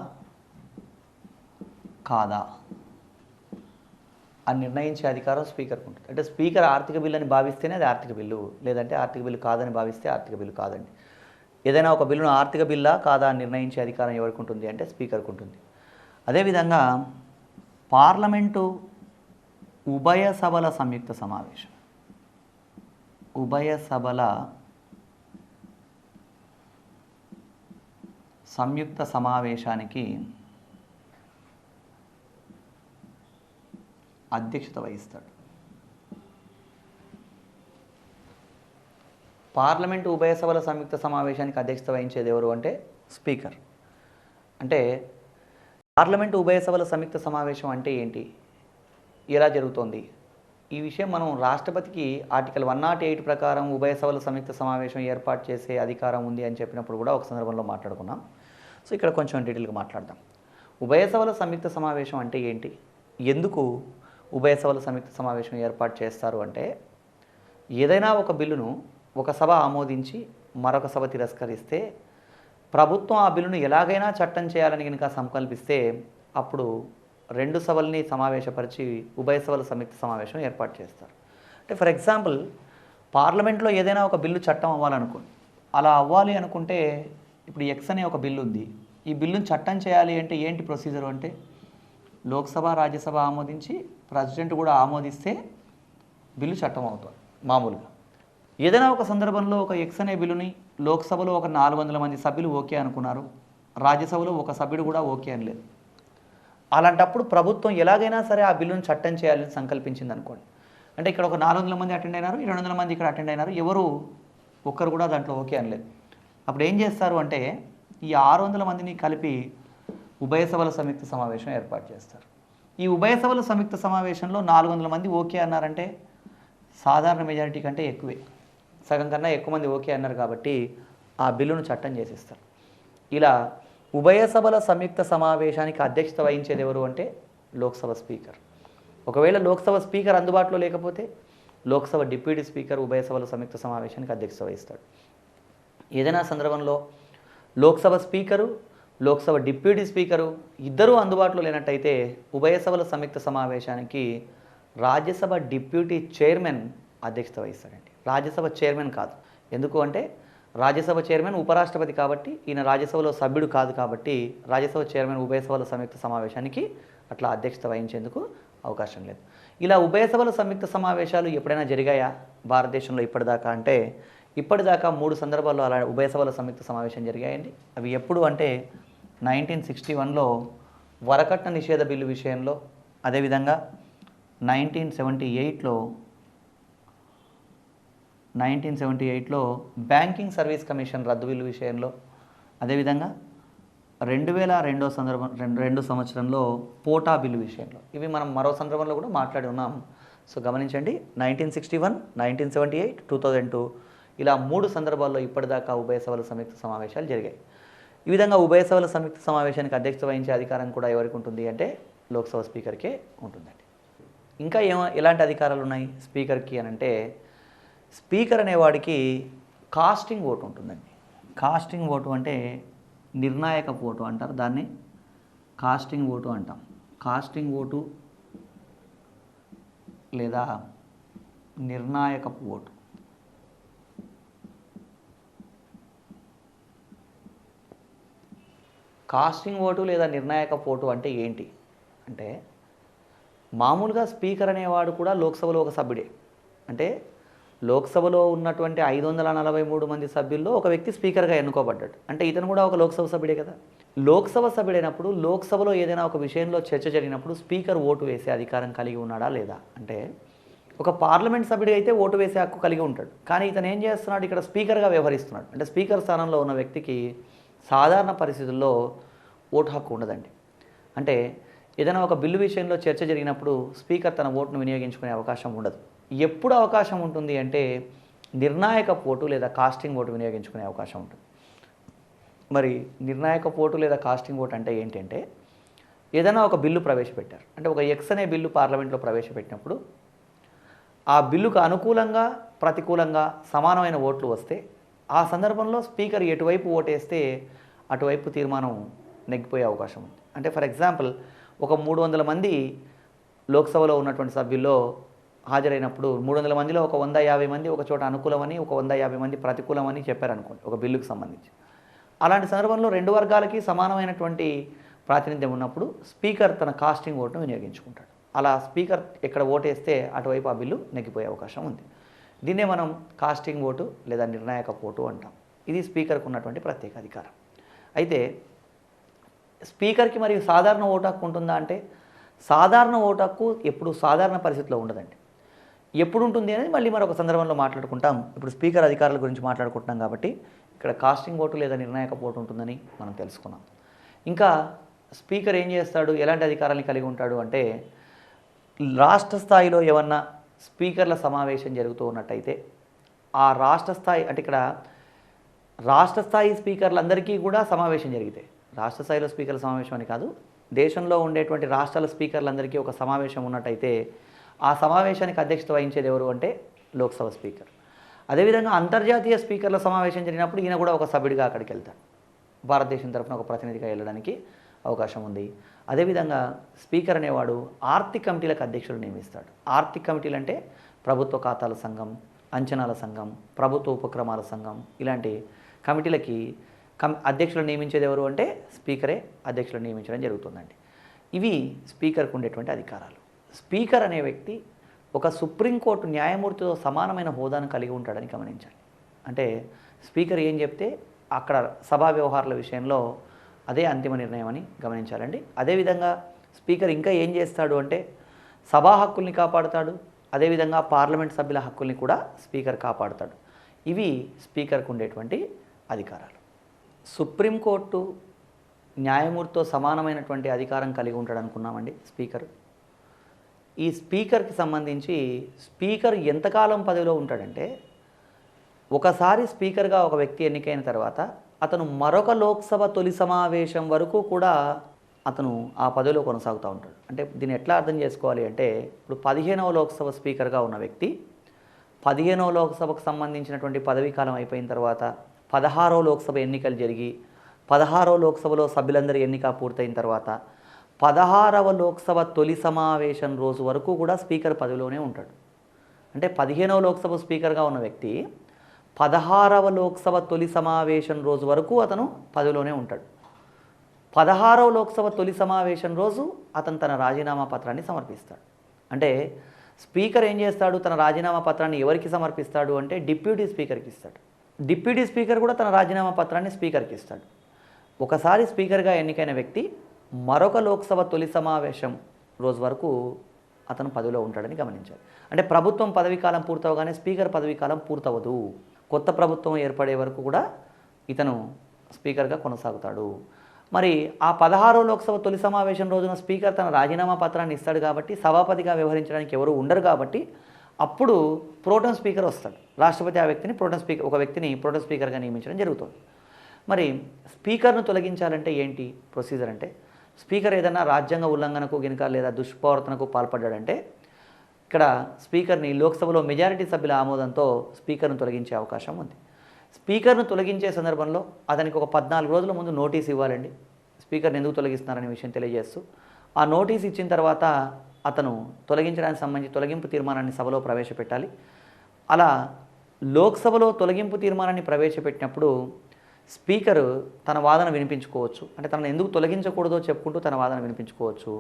కాదా అని నిర్ణయించే అధికారం స్పీకర్కి ఉంటుంది. అంటే స్పీకర్ ఆర్థిక బిల్లు అని భావిస్తేనే అది ఆర్థిక బిల్లు, లేదంటే ఆర్థిక బిల్లు కాదని భావిస్తే ఆర్థిక బిల్లు కాదండి. ఏదైనా ఒక బిల్లును ఆర్థిక బిల్లా కాదా అని నిర్ణయించే అధికారం ఎవరికి ఉంటుంది అంటే స్పీకర్కి ఉంటుంది. అదేవిధంగా పార్లమెంటు ఉభయ సభల సంయుక్త సమావేశం, ఉభయ సభల సంయుక్త సమావేశానికి అధ్యక్షత వహిస్తాడు. పార్లమెంటు ఉభయ సభల సంయుక్త సమావేశానికి అధ్యక్షత వహించేది ఎవరు అంటే స్పీకర్. అంటే పార్లమెంటు ఉభయ సభల సంయుక్త సమావేశం అంటే ఏంటి, ఎలా జరుగుతోంది? ఈ విషయం మనం రాష్ట్రపతికి ఆర్టికల్ 108 ప్రకారం ఉభయ సభల సంయుక్త సమావేశం ఏర్పాటు చేసే అధికారం ఉంది అని చెప్పినప్పుడు కూడా ఒక సందర్భంలో మాట్లాడుకున్నాం. సో ఇక్కడ కొంచెం డీటెయిల్గా మాట్లాడదాం. ఉభయ సభల సంయుక్త సమావేశం అంటే ఏంటి, ఎందుకు ఉభయ సభల సంయుక్త సమావేశం ఏర్పాటు చేస్తారు అంటే ఏదైనా ఒక బిల్లును ఒక సభ ఆమోదించి మరొక సభ తిరస్కరిస్తే ప్రభుత్వం ఆ బిల్లును ఎలాగైనా చట్టం చేయాలని కనుక సంకల్పిస్తే అప్పుడు రెండు సభల్ని సమావేశపరిచి ఉభయ సభల సంయుక్త సమావేశం ఏర్పాటు చేస్తారు. అంటే ఫర్ ఎగ్జాంపుల్ పార్లమెంట్లో ఏదైనా ఒక బిల్లు చట్టం అవ్వాలనుకోండి, అలా అవ్వాలి అనుకుంటే ఇప్పుడు ఎక్స్ అనే ఒక బిల్లు ఉంది, ఈ బిల్లును చట్టం చేయాలి అంటే ఏంటి ప్రొసీజర్ అంటే లోక్సభ రాజ్యసభ ఆమోదించి ప్రెసిడెంట్ కూడా ఆమోదిస్తే బిల్లు చట్టం అవుతుంది మామూలుగా. ఏదైనా ఒక సందర్భంలో ఒక ఎక్స్ అనే బిల్లుని లోక్సభలో ఒక 400 మంది సభ్యులు ఓకే అనుకున్నారు, రాజ్యసభలో ఒక సభ్యుడు కూడా ఓకే అని లేదు. అలాంటప్పుడు ప్రభుత్వం ఎలాగైనా సరే ఆ బిల్లును చట్టం చేయాలని సంకల్పించింది అనుకోండి. అంటే ఇక్కడ ఒక 400 మంది అటెండ్ అయినారు, 200 మంది ఇక్కడ అటెండ్ అయినారు, ఎవరు ఒక్కరు కూడా దాంట్లో ఓకే అనలేదు. అప్పుడు ఏం చేస్తారు అంటే ఈ 600 మందిని కలిపి ఉభయ సభల సంయుక్త సమావేశం ఏర్పాటు చేస్తారు. ఈ ఉభయ సభల సంయుక్త సమావేశంలో 400 మంది ఓకే అన్నారంటే సాధారణ మెజారిటీ కంటే ఎక్కువే, సగం కన్నా ఎక్కువ మంది ఓకే అన్నారు కాబట్టి ఆ బిల్లును చట్టం చేసేస్తారు. ఇలా ఉభయ సభల సంయుక్త సమావేశానికి అధ్యక్షత వహించేది ఎవరు అంటే లోక్సభ స్పీకర్. ఒకవేళ లోక్సభ స్పీకర్ అందుబాటులో లేకపోతే లోక్సభ డిప్యూటీ స్పీకర్ ఉభయ సభల సంయుక్త సమావేశానికి అధ్యక్షత వహిస్తాడు. ఏదైనా సందర్భంలో Lok Sabha speaker Lok Sabha deputy speaker ఇద్దరూ అందుబాటులో లేనట్టయితే ఉభయ సభల సంయుక్త సమావేశానికి రాజ్యసభ డిప్యూటీ చైర్మన్ అధ్యక్షత వహిస్తాడండి. రాజ్యసభ చైర్మన్ కాదు, ఎందుకు అంటే రాజ్యసభ చైర్మన్ ఉపరాష్ట్రపతి కాబట్టి ఈయన రాజ్యసభలో సభ్యుడు కాదు కాబట్టి రాజ్యసభ చైర్మన్ ఉభయ సభల సంయుక్త సమావేశానికి అట్లా అధ్యక్షత వహించేందుకు అవకాశం లేదు. ఇలా ఉభయ సభల సంయుక్త సమావేశాలు ఎప్పుడైనా జరిగాయా భారతదేశంలో ఇప్పటిదాకా అంటే ఇప్పటిదాకా 3 సందర్భాల్లో అలా ఉభయ సభల సంయుక్త సమావేశం జరిగాయండి. అవి ఎప్పుడు అంటే 1961లో వరకట్న నిషేధ బిల్లు విషయంలో, అదేవిధంగా 1978లో బ్యాంకింగ్ సర్వీస్ కమిషన్ రద్దు బిల్లు విషయంలో, అదేవిధంగా 2002 సంవత్సరంలో పోటా బిల్లు విషయంలో. ఇవి మనం మరో సందర్భంలో కూడా మాట్లాడి ఉన్నాం. సో గమనించండి, 1961, 1978, 2002 ఇలా 3 సందర్భాల్లో ఇప్పటిదాకా ఉభయ సభల సంయుక్త సమావేశాలు జరిగాయి. ఈ విధంగా ఉభయ సభల సంయుక్త సమావేశానికి అధ్యక్షత వహించే అధికారం కూడా ఎవరికి ఉంటుంది అంటే లోక్సభ స్పీకర్కే ఉంటుందండి. ఇంకా ఎలాంటి అధికారాలు ఉన్నాయి స్పీకర్కి అని అంటే స్పీకర్ అనేవాడికి కాస్టింగ్ ఓటు ఉంటుందండి. కాస్టింగ్ ఓటు అంటే నిర్ణాయక ఓటు అంటారు, దాన్ని కాస్టింగ్ ఓటు అంటాం. కాస్టింగ్ ఓటు లేదా నిర్ణాయకపు ఓటు. కాస్టింగ్ ఓటు లేదా నిర్ణాయకపు ఓటు అంటే ఏంటి అంటే మామూలుగా స్పీకర్ అనేవాడు కూడా లోక్సభలో ఒక సభ్యుడే. అంటే లోక్సభలో ఉన్నటువంటి 543 మంది సభ్యుల్లో ఒక వ్యక్తి స్పీకర్గా ఎన్నుకోబడ్డాడు, అంటే ఇతను కూడా ఒక లోక్సభ సభ్యుడే కదా. లోక్సభ సభ్యుడైనప్పుడు లోక్సభలో ఏదైనా ఒక విషయంలో చర్చ జరిగినప్పుడు స్పీకర్ ఓటు వేసే అధికారం కలిగి ఉన్నాడా లేదా అంటే, ఒక పార్లమెంట్ సభ్యుడి అయితే ఓటు వేసే హక్కు కలిగి ఉంటాడు. కానీ ఇతను ఏం చేస్తున్నాడు, ఇక్కడ స్పీకర్గా వ్యవహరిస్తున్నాడు. అంటే స్పీకర్ స్థానంలో ఉన్న వ్యక్తికి సాధారణ పరిస్థితుల్లో ఓటు హక్కు ఉండదండి. అంటే ఏదైనా ఒక బిల్లు విషయంలో చర్చ జరిగినప్పుడు స్పీకర్ తన ఓటును వినియోగించుకునే అవకాశం ఉండదు. ఎప్పుడు అవకాశం ఉంటుంది అంటే, నిర్ణాయక ఓటు లేదా కాస్టింగ్ ఓటు వినియోగించుకునే అవకాశం ఉంటుంది. మరి నిర్ణాయక ఓటు లేదా కాస్టింగ్ ఓటు అంటే ఏంటంటే, ఏదైనా ఒక బిల్లు ప్రవేశపెట్టారు. అంటే ఒక ఎక్స్ అనే బిల్లు పార్లమెంట్లో ప్రవేశపెట్టినప్పుడు ఆ బిల్లుకు అనుకూలంగా ప్రతికూలంగా సమానమైన ఓట్లు వస్తే ఆ సందర్భంలో స్పీకర్ ఎటువైపు ఓటేస్తే అటువైపు తీర్మానం నెగ్గిపోయే అవకాశం ఉంది. అంటే ఫర్ ఎగ్జాంపుల్, ఒక 300 మంది లోక్సభలో ఉన్నటువంటి సభ్యుల్లో హాజరైనప్పుడు 300 మందిలో ఒక 150 మంది ఒక చోట అనుకూలమని, ఒక 150 మంది ప్రతికూలమని చెప్పారనుకోండి ఒక బిల్లుకు సంబంధించి. అలాంటి సందర్భంలో 2 వర్గాలకి సమానమైనటువంటి ప్రాతినిధ్యం ఉన్నప్పుడు స్పీకర్ తన కాస్టింగ్ ఓటును వినియోగించుకుంటాడు. అలా స్పీకర్ ఎక్కడ ఓటేస్తే అటువైపు ఆ బిల్లు నెగ్గిపోయే అవకాశం ఉంది. దీన్నే మనం కాస్టింగ్ ఓటు లేదా నిర్ణాయక ఓటు అంటాం. ఇది స్పీకర్కు ఉన్నటువంటి ప్రత్యేక అధికారం. అయితే స్పీకర్కి మరియు సాధారణ ఓటు హక్కు ఉంటుందా అంటే, సాధారణ ఓటు హక్కు ఎప్పుడు సాధారణ పరిస్థితిలో ఉండదండి. ఎప్పుడు ఉంటుంది అనేది మళ్ళీ మరొక సందర్భంలో మాట్లాడుకుంటాం. ఇప్పుడు స్పీకర్ అధికారుల గురించి మాట్లాడుకుంటున్నాం కాబట్టి ఇక్కడ కాస్టింగ్ ఓటు లేదా నిర్ణాయక ఓటు ఉంటుందని మనం తెలుసుకున్నాం. ఇంకా స్పీకర్ ఏం చేస్తాడు, ఎలాంటి అధికారాన్ని కలిగి ఉంటాడు అంటే, రాష్ట్ర స్థాయిలో ఏమన్నా స్పీకర్ల సమావేశం జరుగుతూ ఉన్నట్టయితే ఆ రాష్ట్ర స్థాయి అంటే ఇక్కడ రాష్ట్ర స్థాయి స్పీకర్లందరికీ కూడా సమావేశం జరిగితే, రాష్ట్ర స్థాయిలో స్పీకర్ల సమావేశం అని కాదు, దేశంలో ఉండేటువంటి రాష్ట్రాల స్పీకర్లందరికీ ఒక సమావేశం ఉన్నట్టయితే ఆ సమావేశానికి అధ్యక్షత వహించేది ఎవరు అంటే లోక్సభ స్పీకర్. అదేవిధంగా అంతర్జాతీయ స్పీకర్ల సమావేశం జరిగినప్పుడు ఈయన కూడా ఒక సభ్యుడిగా అక్కడికి వెళ్తాడు. భారతదేశం తరఫున ఒక ప్రతినిధిగా వెళ్ళడానికి అవకాశం ఉంది. అదేవిధంగా స్పీకర్ అనేవాడు ఆర్థిక కమిటీలకు అధ్యక్షుడు నియమిస్తాడు. ఆర్థిక కమిటీలు అంటే ప్రభుత్వ ఖాతాల సంఘం, అంచనాల సంఘం, ప్రభుత్వ ఉపక్రమాల సంఘం, ఇలాంటి కమిటీలకి అధ్యక్షులు నియమించేది ఎవరు అంటే స్పీకరే అధ్యక్షులు నియమించడం జరుగుతుందండి. ఇవి స్పీకర్కు ఉండేటువంటి అధికారాలు. స్పీకర్ అనే వ్యక్తి ఒక సుప్రీంకోర్టు న్యాయమూర్తితో సమానమైన హోదాను కలిగి ఉంటాడని గమనించాలి. అంటే స్పీకర్ ఏం చెప్తే అక్కడ సభా వ్యవహారాల విషయంలో అదే అంతిమ నిర్ణయం అని గమనించాలండి. అదేవిధంగా స్పీకర్ ఇంకా ఏం చేస్తాడు అంటే, సభా హక్కుల్ని కాపాడుతాడు. అదేవిధంగా పార్లమెంట్ సభ్యుల హక్కుల్ని కూడా స్పీకర్ కాపాడుతాడు. ఇవి స్పీకర్కు ఉండేటువంటి అధికారాలు. సుప్రీంకోర్టు న్యాయమూర్తితో సమానమైనటువంటి అధికారం కలిగి ఉంటాడు అనుకున్నామండి స్పీకర్. ఈ స్పీకర్కి సంబంధించి స్పీకర్ ఎంతకాలం పదవిలో ఉంటాడంటే, ఒకసారి స్పీకర్గా ఒక వ్యక్తి ఎన్నికైన తర్వాత అతను మరొక లోక్సభ తొలి సమావేశం వరకు కూడా అతను ఆ పదవిలో కొనసాగుతూ ఉంటాడు. అంటే దీన్ని ఎట్లా అర్థం చేసుకోవాలి అంటే, ఇప్పుడు 15వ లోక్సభ స్పీకర్గా ఉన్న వ్యక్తి 15వ లోక్సభకు సంబంధించినటువంటి పదవీ కాలం అయిపోయిన తర్వాత 16వ లోక్సభ ఎన్నికలు జరిగి 16వ లోక్సభలో సభ్యులందరి ఎన్నిక పూర్తయిన తర్వాత 16వ లోక్సభ తొలి సమావేశం రోజు వరకు కూడా స్పీకర్ పదవిలోనే ఉంటాడు. అంటే 15వ లోక్సభ స్పీకర్గా ఉన్న వ్యక్తి 16వ లోక్సభ తొలి సమావేశం రోజు వరకు అతను పదవిలోనే ఉంటాడు. 16వ లోక్సభ తొలి సమావేశం రోజు అతను తన రాజీనామా పత్రాన్ని సమర్పిస్తాడు. అంటే స్పీకర్ ఏం చేస్తాడు, తన రాజీనామా పత్రాన్ని ఎవరికి సమర్పిస్తాడు అంటే డిప్యూటీ స్పీకర్కి ఇస్తాడు. డిప్యూటీ స్పీకర్ కూడా తన రాజీనామా పత్రాన్ని స్పీకర్కి ఇస్తాడు. ఒకసారి స్పీకర్గా ఎన్నికైన వ్యక్తి మరొక లోక్సభ తొలి సమావేశం రోజు వరకు అతను పదవిలో ఉంటాడని గమనించాలి. అంటే ప్రభుత్వం పదవీకాలం పూర్తవగానే స్పీకర్ పదవీకాలం పూర్తవదు. కొత్త ప్రభుత్వం ఏర్పడే వరకు కూడా ఇతను స్పీకర్గా కొనసాగుతాడు. మరి ఆ 16వ లోక్సభ తొలి సమావేశం రోజున స్పీకర్ తన రాజీనామా పత్రాన్ని ఇస్తాడు కాబట్టి సభాపతిగా వ్యవహరించడానికి ఎవరు ఉండరు కాబట్టి అప్పుడు ప్రోటెం స్పీకర్ వస్తాడు. రాష్ట్రపతి ఆ వ్యక్తిని ఒక వ్యక్తిని ప్రోటెం స్పీకర్గా నియమించడం జరుగుతుంది. మరి స్పీకర్ను తొలగించాలంటే ఏంటి ప్రొసీజర్ అంటే, స్పీకర్ ఏదైనా రాజ్యాంగ ఉల్లంఘనకు గినక లేదా దుష్ప్రవర్తనకు పాల్పడ్డాడంటే ఇక్కడ స్పీకర్ని లోక్సభలో మెజారిటీ సభ్యుల ఆమోదంతో స్పీకర్ను తొలగించే అవకాశం ఉంది. స్పీకర్ను తొలగించే సందర్భంలో అతనికి ఒక 14 రోజుల ముందు నోటీస్ ఇవ్వాలండి. స్పీకర్ని ఎందుకు తొలగిస్తున్నారనే విషయం తెలియజేస్తూ ఆ నోటీస్ ఇచ్చిన తర్వాత అతను తొలగించడానికి సంబంధించి తొలగింపు తీర్మానాన్ని సభలో ప్రవేశపెట్టాలి. అలా లోక్సభలో తొలగింపు తీర్మానాన్ని ప్రవేశపెట్టినప్పుడు స్పీకర్ తన వాదన వినిపించుకోవచ్చు. అంటే తనను ఎందుకు తొలగించకూడదో చెప్పుకుంటూ తన వాదన వినిపించుకోవచ్చు.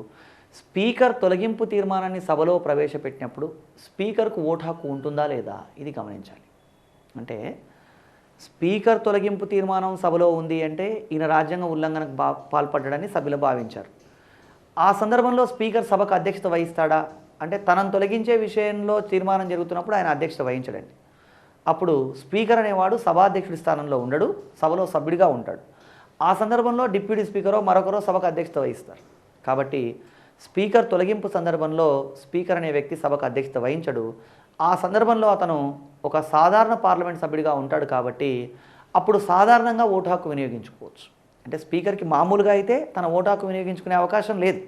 స్పీకర్ తొలగింపు తీర్మానాన్ని సభలో ప్రవేశపెట్టినప్పుడు స్పీకర్కు ఓటు హక్కు ఉంటుందా లేదా ఇది గమనించాలి. అంటే స్పీకర్ తొలగింపు తీర్మానం సభలో ఉంది అంటే ఈయన రాజ్యాంగ ఉల్లంఘనకు పాల్పడ్డాడని సభ్యులు భావించారు. ఆ సందర్భంలో స్పీకర్ సభకు అధ్యక్షత వహిస్తాడా అంటే తనను తొలగించే విషయంలో తీర్మానం జరుగుతున్నప్పుడు ఆయన అధ్యక్షత వహించడండి. అప్పుడు స్పీకర్ అనేవాడు సభాధ్యక్షుడి స్థానంలో ఉండడు, సభలో సభ్యుడిగా ఉంటాడు. ఆ సందర్భంలో డిప్యూటీ స్పీకరో మరొకరో సభకు అధ్యక్షత వహిస్తారు. కాబట్టి స్పీకర్ తొలగింపు సందర్భంలో స్పీకర్ అనే వ్యక్తి సభకు అధ్యక్షత వహించడు. ఆ సందర్భంలో అతను ఒక సాధారణ పార్లమెంట్ సభ్యుడిగా ఉంటాడు. కాబట్టి అప్పుడు సాధారణంగా ఓటు హక్కు వినియోగించుకోవచ్చు. అంటే స్పీకర్కి మామూలుగా అయితే తన ఓటు హక్కు వినియోగించుకునే అవకాశం లేదు.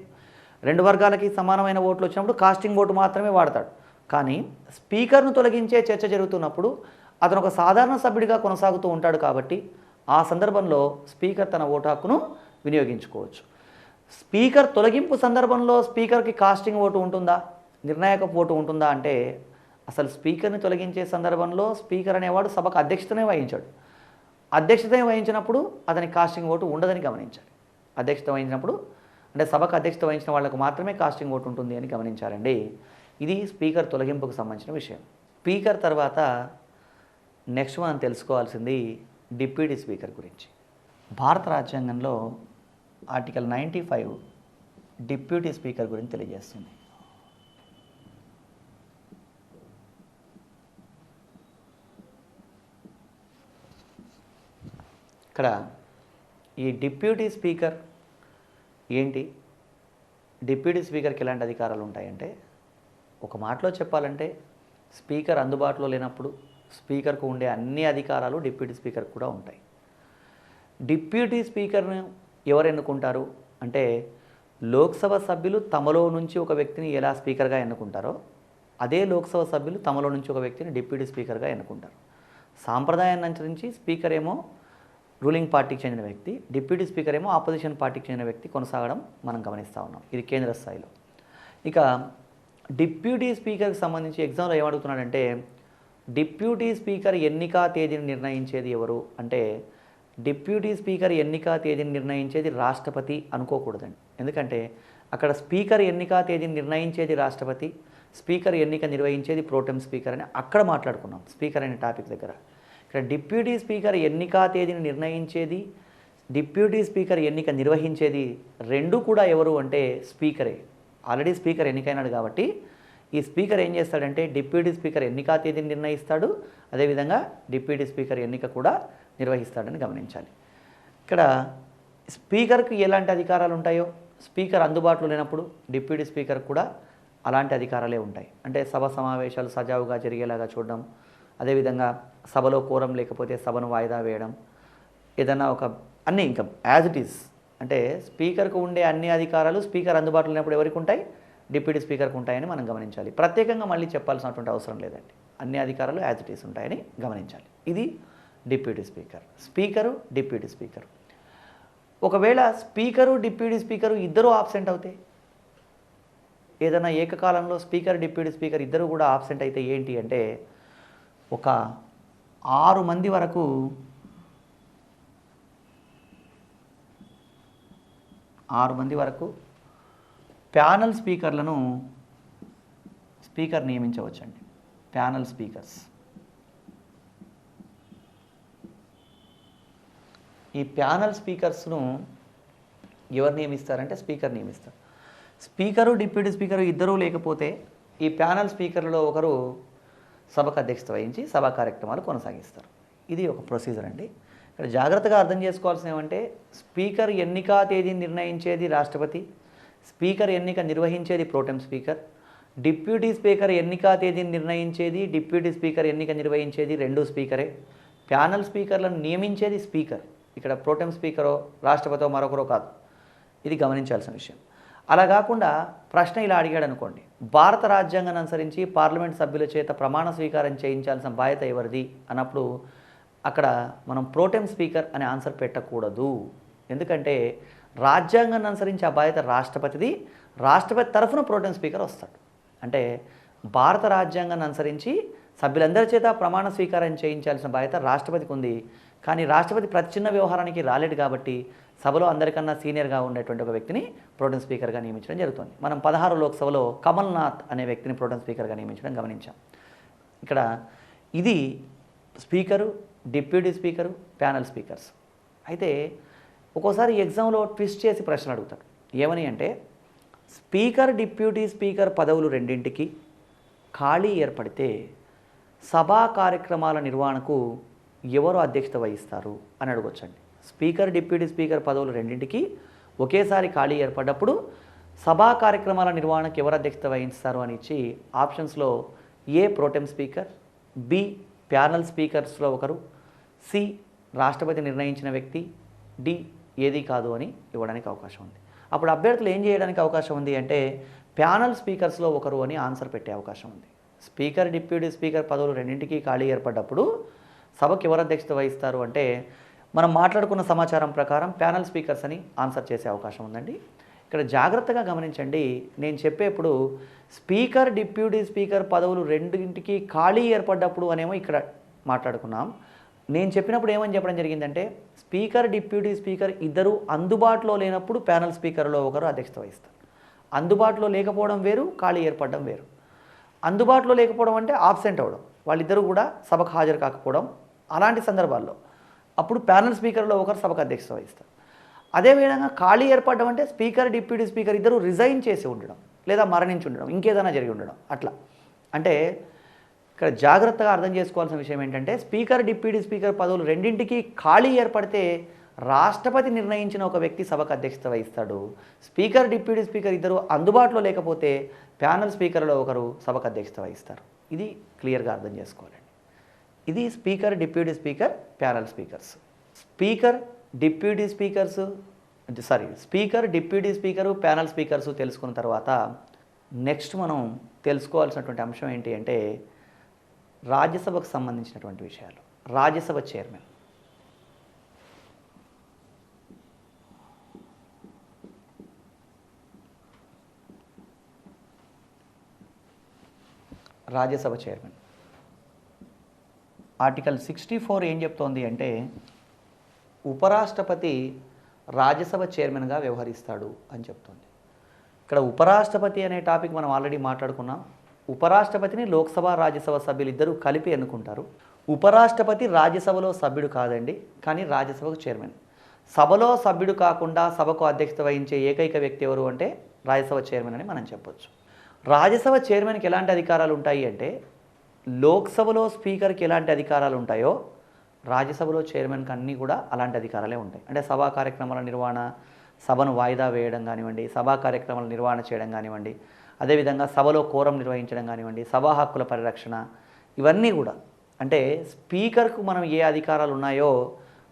రెండు వర్గాలకి సమానమైన ఓట్లు వచ్చినప్పుడు కాస్టింగ్ ఓటు మాత్రమే వాడతాడు. కానీ స్పీకర్ను తొలగించే చర్చ జరుగుతున్నప్పుడు అతను ఒక సాధారణ సభ్యుడిగా కొనసాగుతూ ఉంటాడు. కాబట్టి ఆ సందర్భంలో స్పీకర్ తన ఓటు హక్కును వినియోగించుకోవచ్చు. స్పీకర్ తొలగింపు సందర్భంలో స్పీకర్కి కాస్టింగ్ ఓటు ఉంటుందా, నిర్ణాయక ఓటు ఉంటుందా అంటే అసలు స్పీకర్ని తొలగించే సందర్భంలో స్పీకర్ అనేవాడు సభకు అధ్యక్షతనే వహించాడు. అధ్యక్షత వహించినప్పుడు అతని కాస్టింగ్ ఓటు ఉండదని గమనించాలి. అధ్యక్షత వహించినప్పుడు అంటే సభకు అధ్యక్షత వహించిన వాళ్ళకు మాత్రమే కాస్టింగ్ ఓటు ఉంటుంది అని గమనించాలండి. ఇది స్పీకర్ తొలగింపుకు సంబంధించిన విషయం. స్పీకర్ తర్వాత నెక్స్ట్ మనం తెలుసుకోవాల్సింది డిప్యూటీ స్పీకర్ గురించి. భారత రాజ్యాంగంలో ఆర్టికల్ 95 డిప్యూటీ స్పీకర్ గురించి తెలియజేస్తుంది. ఇక్కడ ఈ డిప్యూటీ స్పీకర్ ఏంటి, డిప్యూటీ స్పీకర్కి ఎలాంటి అధికారాలు ఉంటాయంటే, ఒక మాటలో చెప్పాలంటే స్పీకర్ అందుబాటులో లేనప్పుడు స్పీకర్కు ఉండే అన్ని అధికారాలు డిప్యూటీ స్పీకర్కి కూడా ఉంటాయి. డిప్యూటీ స్పీకర్ను ఎవరు ఎన్నుకుంటారు అంటే లోక్సభ సభ్యులు తమలో నుంచి ఒక వ్యక్తిని ఎలా స్పీకర్గా ఎన్నుకుంటారో అదే లోక్సభ సభ్యులు తమలో నుంచి ఒక వ్యక్తిని డిప్యూటీ స్పీకర్గా ఎన్నుకుంటారు. సాంప్రదాయాన్ని అనుసరించి స్పీకర్ ఏమో రూలింగ్ పార్టీకి చెందిన వ్యక్తి, డిప్యూటీ స్పీకర్ ఏమో ఆపోజిషన్ పార్టీకి చెందిన వ్యక్తి కొనసాగడం మనం గమనిస్తూ ఉన్నాం. ఇది కేంద్ర స్థాయిలో. ఇక డిప్యూటీ స్పీకర్కి సంబంధించి ఎగ్జామ్లో ఏమడుగుతున్నాడంటే డిప్యూటీ స్పీకర్ ఎన్నిక తేదీని నిర్ణయించేది ఎవరు అంటే డిప్యూటీ స్పీకర్ ఎన్నిక తేదీని నిర్ణయించేది రాష్ట్రపతి అనుకోకూడదండి. ఎందుకంటే అక్కడ స్పీకర్ ఎన్నిక తేదీని నిర్ణయించేది రాష్ట్రపతి, స్పీకర్ ఎన్నిక నిర్వహించేది ప్రోటెం స్పీకర్ అని అక్కడ మాట్లాడుకున్నాం స్పీకర్ అనే టాపిక్ దగ్గర. ఇక్కడ డిప్యూటీ స్పీకర్ ఎన్నిక తేదీని నిర్ణయించేది, డిప్యూటీ స్పీకర్ ఎన్నిక నిర్వహించేది రెండు కూడా ఎవరు అంటే స్పీకరే. ఆల్రెడీ స్పీకర్ ఎన్నికైనాడు కాబట్టి ఈ స్పీకర్ ఏం చేస్తాడంటే డిప్యూటీ స్పీకర్ ఎన్నిక తేదీని నిర్ణయిస్తాడు, అదేవిధంగా డిప్యూటీ స్పీకర్ ఎన్నిక కూడా నిర్వహిస్తాడని గమనించాలి. ఇక్కడ స్పీకర్కి ఎలాంటి అధికారాలు ఉంటాయో స్పీకర్ అందుబాటులో లేనప్పుడు డిప్యూటీ స్పీకర్ కూడా అలాంటి అధికారాలే ఉంటాయి. అంటే సభ సమావేశాలు సజావుగా జరిగేలాగా చూడడం, అదేవిధంగా సభలో కోరం లేకపోతే సభను వాయిదా వేయడం, ఏదన్నా ఒక అన్నీ ఇంకా యాజ్ ఇట్ ఈస్ అంటే స్పీకర్కు ఉండే అన్ని అధికారాలు స్పీకర్ అందుబాటులో లేనప్పుడు ఎవరికి ఉంటాయి, డిప్యూటీ స్పీకర్కు ఉంటాయని మనం గమనించాలి. ప్రత్యేకంగా మళ్ళీ చెప్పాల్సినటువంటి అవసరం లేదండి. అన్ని అధికారాలు యాజ్ ఇట్ ఈస్ ఉంటాయని గమనించాలి. ఇది deputy speaker. Speaker, deputy speaker. ఒకవేళ స్పీకరు డిప్యూటీ స్పీకరు ఇద్దరు ఆబ్సెంట్ అవుతే, ఏదైనా ఏకకాలంలో స్పీకర్ డిప్యూటీ స్పీకర్ ఇద్దరు కూడా ఆబ్సెంట్ అయితే ఏంటి అంటే ఒక 6 మంది వరకు ప్యానల్ స్పీకర్లను స్పీకర్ నియమించవచ్చండి. Panel speakers. ఈ ప్యానల్ స్పీకర్స్ను ఎవరు నియమిస్తారంటే స్పీకర్ నియమిస్తారు. స్పీకరు డిప్యూటీ స్పీకరు ఇద్దరూ లేకపోతే ఈ ప్యానల్ స్పీకర్లలో ఒకరు సభకు అధ్యక్షత వహించి సభా కార్యక్రమాలు కొనసాగిస్తారు. ఇది ఒక ప్రొసీజర్ అండి. ఇక్కడ జాగ్రత్తగా అర్థం చేసుకోవాల్సిన ఏమంటే స్పీకర్ ఎన్నిక తేదీని నిర్ణయించేది రాష్ట్రపతి, స్పీకర్ ఎన్నిక నిర్వహించేది ప్రోటెం స్పీకర్, డిప్యూటీ స్పీకర్ ఎన్నిక తేదీని నిర్ణయించేది, డిప్యూటీ స్పీకర్ ఎన్నిక నిర్వహించేది రెండు స్పీకరే. ప్యానల్ స్పీకర్లను నియమించేది స్పీకర్. ఇక్కడ ప్రోటెం స్పీకరో రాష్ట్రపతితో మరొకరో కాదు. ఇది గమనించాల్సిన విషయం. అలా కాకుండా ప్రశ్న ఇలా అడిగాడు అనుకోండి, భారత రాజ్యాంగాన్ని అనుసరించి పార్లమెంట్ సభ్యుల చేత ప్రమాణ స్వీకారం చేయించాల్సిన బాధ్యత ఎవరిది అన్నప్పుడు అక్కడ మనం ప్రోటెం స్పీకర్ అనే ఆన్సర్ పెట్టకూడదు. ఎందుకంటే రాజ్యాంగాన్ని అనుసరించి ఆ బాధ్యత రాష్ట్రపతిది, రాష్ట్రపతి తరఫున ప్రోటెం స్పీకర్ వస్తాడు. అంటే భారత రాజ్యాంగాన్ని అనుసరించి సభ్యులందరి చేత ప్రమాణ స్వీకారం చేయించాల్సిన బాధ్యత రాష్ట్రపతికి ఉంది. కానీ రాష్ట్రపతి ప్రతి చిన్న వ్యవహారానికి రాలేడు కాబట్టి సభలో అందరికన్నా సీనియర్గా ఉండేటువంటి ఒక వ్యక్తిని ప్రోటెం స్పీకర్గా నియమించడం జరుగుతుంది. మనం 16 లోక్సభలో కమల్నాథ్ అనే వ్యక్తిని ప్రోటెం స్పీకర్గా నియమించడం గమనించాం. ఇక్కడ ఇది speaker, deputy speaker, panel speakers. అయితే ఒక్కోసారి ఎగ్జామ్లో ట్విస్ట్ చేసి ప్రశ్న అడుగుతాడు. ఏమని అంటే స్పీకర్, డిప్యూటీ స్పీకర్ పదవులు రెండింటికి ఖాళీ ఏర్పడితే సభా కార్యక్రమాల నిర్వహణకు ఎవరు అధ్యక్షత వహిస్తారు అని అడగొచ్చండి. స్పీకర్, డిప్యూటీ స్పీకర్ పదవులు రెండింటికి ఒకేసారి ఖాళీ ఏర్పడ్డప్పుడు సభా కార్యక్రమాల నిర్వహణకు ఎవరు అధ్యక్షత వహిస్తారు అని ఇచ్చి ఆప్షన్స్లో ఏ ప్రోటెం స్పీకర్, బి ప్యానల్ స్పీకర్స్లో ఒకరు, సి రాష్ట్రపతి నిర్ణయించిన వ్యక్తి, డి ఏది కాదు అని ఇవ్వడానికి అవకాశం ఉంది. అప్పుడు అభ్యర్థులు ఏం చేయడానికి అవకాశం ఉంది అంటే ప్యానల్ స్పీకర్స్లో ఒకరు అని ఆన్సర్ పెట్టే అవకాశం ఉంది. స్పీకర్, డిప్యూటీ స్పీకర్ పదవులు రెండింటికి ఖాళీ ఏర్పడ్డప్పుడు సభకు ఎవరు అధ్యక్షత వహిస్తారు అంటే మనం మాట్లాడుకున్న సమాచారం ప్రకారం ప్యానల్ స్పీకర్స్ అని ఆన్సర్ చేసే అవకాశం ఉందండి. ఇక్కడ జాగ్రత్తగా గమనించండి, నేను చెప్పేప్పుడు స్పీకర్, డిప్యూటీ స్పీకర్ పదవులు రెండింటికి ఖాళీ ఏర్పడ్డప్పుడు అనేమో ఇక్కడ మాట్లాడుకున్నాం. నేను చెప్పినప్పుడు ఏమని చెప్పడం జరిగిందంటే స్పీకర్, డిప్యూటీ స్పీకర్ ఇద్దరు అందుబాటులో లేనప్పుడు ప్యానల్ స్పీకర్లో ఒకరు అధ్యక్షత వహిస్తారు. అందుబాటులో లేకపోవడం వేరు, ఖాళీ ఏర్పడడం వేరు. అందుబాటులో లేకపోవడం అంటే ఆబ్సెంట్ అవ్వడం, వాళ్ళిద్దరూ కూడా సభకు హాజరు కాకపోవడం. అలాంటి సందర్భాల్లో అప్పుడు ప్యానల్ స్పీకర్లో ఒకరు సభకు అధ్యక్షత వహిస్తారు. అదేవిధంగా ఖాళీ ఏర్పడడం అంటే స్పీకర్, డిప్యూటీ స్పీకర్ ఇద్దరు రిజైన్ చేసి ఉండడం లేదా మరణించి ఉండడం, ఇంకేదైనా జరిగి ఉండడం. అట్లా అంటే ఇక్కడ జాగ్రత్తగా అర్థం చేసుకోవాల్సిన విషయం ఏంటంటే స్పీకర్, డిప్యూటీ స్పీకర్ పదవులు రెండింటికి ఖాళీ ఏర్పడితే రాష్ట్రపతి నిర్ణయించిన ఒక వ్యక్తి సభకు అధ్యక్షత వహిస్తాడు. స్పీకర్, డిప్యూటీ స్పీకర్ ఇద్దరు అందుబాటులో లేకపోతే ప్యానల్ స్పీకర్లో ఒకరు సభకు అధ్యక్షత వహిస్తారు. ఇది క్లియర్గా అర్థం చేసుకోవాలండి. ఇది speaker, deputy speaker, panel speakers. Speaker, deputy speaker, panel speakers తెలుసుకున్న తర్వాత నెక్స్ట్ మనం తెలుసుకోవాల్సినటువంటి అంశం ఏంటి అంటే రాజ్యసభకు సంబంధించినటువంటి విషయాలు. Rajya Sabha chairman, Rajya Sabha chairman article 64 ఏం చెప్తోంది అంటే ఉపరాష్ట్రపతి రాజ్యసభ చైర్మన్గా వ్యవహరిస్తాడు అని చెప్తోంది. ఇక్కడ ఉపరాష్ట్రపతి అనే టాపిక్ మనం ఆల్రెడీ మాట్లాడుకున్నాం. ఉపరాష్ట్రపతిని లోక్సభ, రాజ్యసభ సభ్యులు ఇద్దరూ కలిపి ఎన్నుకుంటారు. ఉపరాష్ట్రపతి రాజ్యసభలో సభ్యుడు కాదండి, కానీ రాజ్యసభకు చైర్మన్. సభలో సభ్యుడు కాకుండా సభకు అధ్యక్షత వహించే ఏకైక వ్యక్తి ఎవరు అంటే రాజ్యసభ చైర్మన్ అని మనం చెప్పొచ్చు. రాజ్యసభ చైర్మన్కి ఎలాంటి అధికారాలు ఉంటాయి అంటే లోక్సభలో స్పీకర్కి ఎలాంటి అధికారాలు ఉంటాయో రాజ్యసభలో చైర్మన్కి అన్నీ కూడా అలాంటి అధికారాలే ఉంటాయి. అంటే సభా కార్యక్రమాల నిర్వహణ, సభను వాయిదా వేయడం కానివ్వండి, సభా కార్యక్రమాల నిర్వహణ చేయడం కానివ్వండి, అదేవిధంగా సభలో కోరం నిర్వహించడం కానివ్వండి, సభా హక్కుల పరిరక్షణ, ఇవన్నీ కూడా అంటే స్పీకర్కు మనం ఏ అధికారాలు ఉన్నాయో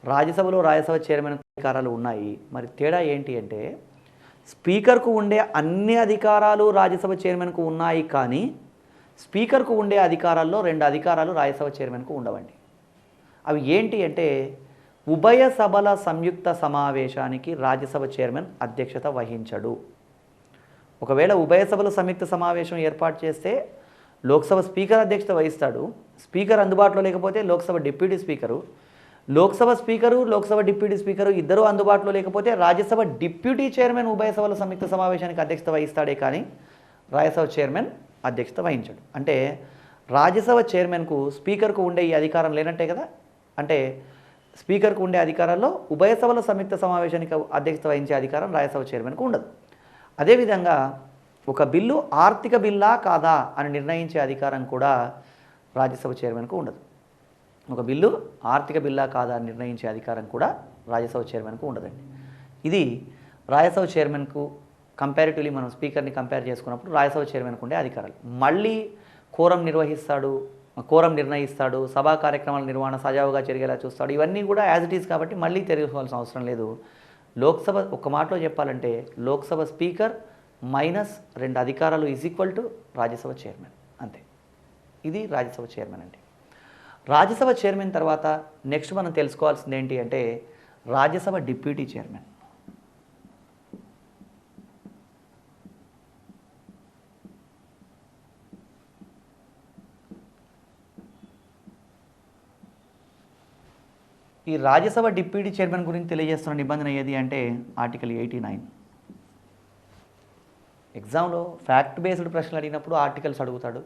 రాజ్యసభలో రాజ్యసభ చైర్మన్ అధికారాలు ఉన్నాయి. మరి తేడా ఏంటి అంటే స్పీకర్కు ఉండే అన్ని అధికారాలు రాజ్యసభ చైర్మన్కు ఉన్నాయి, కానీ స్పీకర్కు ఉండే అధికారాల్లో 2 అధికారాలు రాజ్యసభ చైర్మన్కు ఉండవండి. అవి ఏంటి అంటే ఉభయ సభల సంయుక్త సమావేశానికి రాజ్యసభ చైర్మన్ అధ్యక్షత వహించడు. ఒకవేళ ఉభయ సభల సంయుక్త సమావేశం ఏర్పాటు చేస్తే లోక్సభ స్పీకర్ అధ్యక్షత వహిస్తాడు. స్పీకర్ అందుబాటులో లేకపోతే Lok Sabha deputy speaker, Lok Sabha speaker, Lok Sabha deputy speaker ఇద్దరూ అందుబాటులో లేకపోతే రాజ్యసభ డిప్యూటీ చైర్మన్ ఉభయ సభల సంయుక్త సమావేశానికి అధ్యక్షత వహిస్తాడే కానీ రాజ్యసభ చైర్మన్ అధ్యక్షత వహించడు. అంటే రాజ్యసభ చైర్మన్కు స్పీకర్కు ఉండే ఈ అధికారం లేనట్టే కదా. అంటే స్పీకర్కు ఉండే అధికారాల్లో ఉభయ సభల సంయుక్త సమావేశానికి అధ్యక్షత వహించే అధికారం రాజ్యసభ చైర్మన్కు ఉండదు. అదేవిధంగా ఒక బిల్లు ఆర్థిక బిల్లా కాదా అని నిర్ణయించే అధికారం కూడా రాజ్యసభ చైర్మన్కు ఉండదు. ఒక బిల్లు ఆర్థిక బిల్లా కాదా అని నిర్ణయించే అధికారం కూడా రాజ్యసభ చైర్మన్కు ఉండదండి. ఇది రాజ్యసభ చైర్మన్కు కంపారిటివ్లీ మనం స్పీకర్ని కంపేర్ చేసుకున్నప్పుడు రాజ్యసభ చైర్మన్కు ఉండే అధికారాలు. మళ్ళీ కోరం నిర్ణయిస్తాడు, సభా కార్యక్రమాల నిర్వహణ సజావుగా జరిగేలా చూస్తాడు. ఇవన్నీ కూడా యాజ్ ఇట్ ఈస్ కాబట్టి మళ్ళీ తెలుసుకోవాల్సిన అవసరం లేదు. లోక్సభ ఒక్క మాటలో చెప్పాలంటే లోక్సభ స్పీకర్ మైనస్ 2 అధికారాలు ఈక్వల్ టు రాజ్యసభ చైర్మన్, అంతే. ఇది రాజ్యసభ చైర్మన్ అండి. రాజ్యసభ చైర్మన్ తర్వాత నెక్స్ట్ మనం తెలుసుకోవాల్సింది ఏంటి అంటే రాజ్యసభ డిప్యూటీ చైర్మన్. ఈ రాజ్యసభ డిప్యూటీ చైర్మన్ గురించి తెలియజేస్తున్న నిబంధన ఏది అంటే ఆర్టికల్ 89. ఎగ్జామ్లో ఫ్యాక్ట్ బేస్డ్ ప్రశ్నలు అడిగినప్పుడు ఆర్టికల్స్ అడుగుతాడు.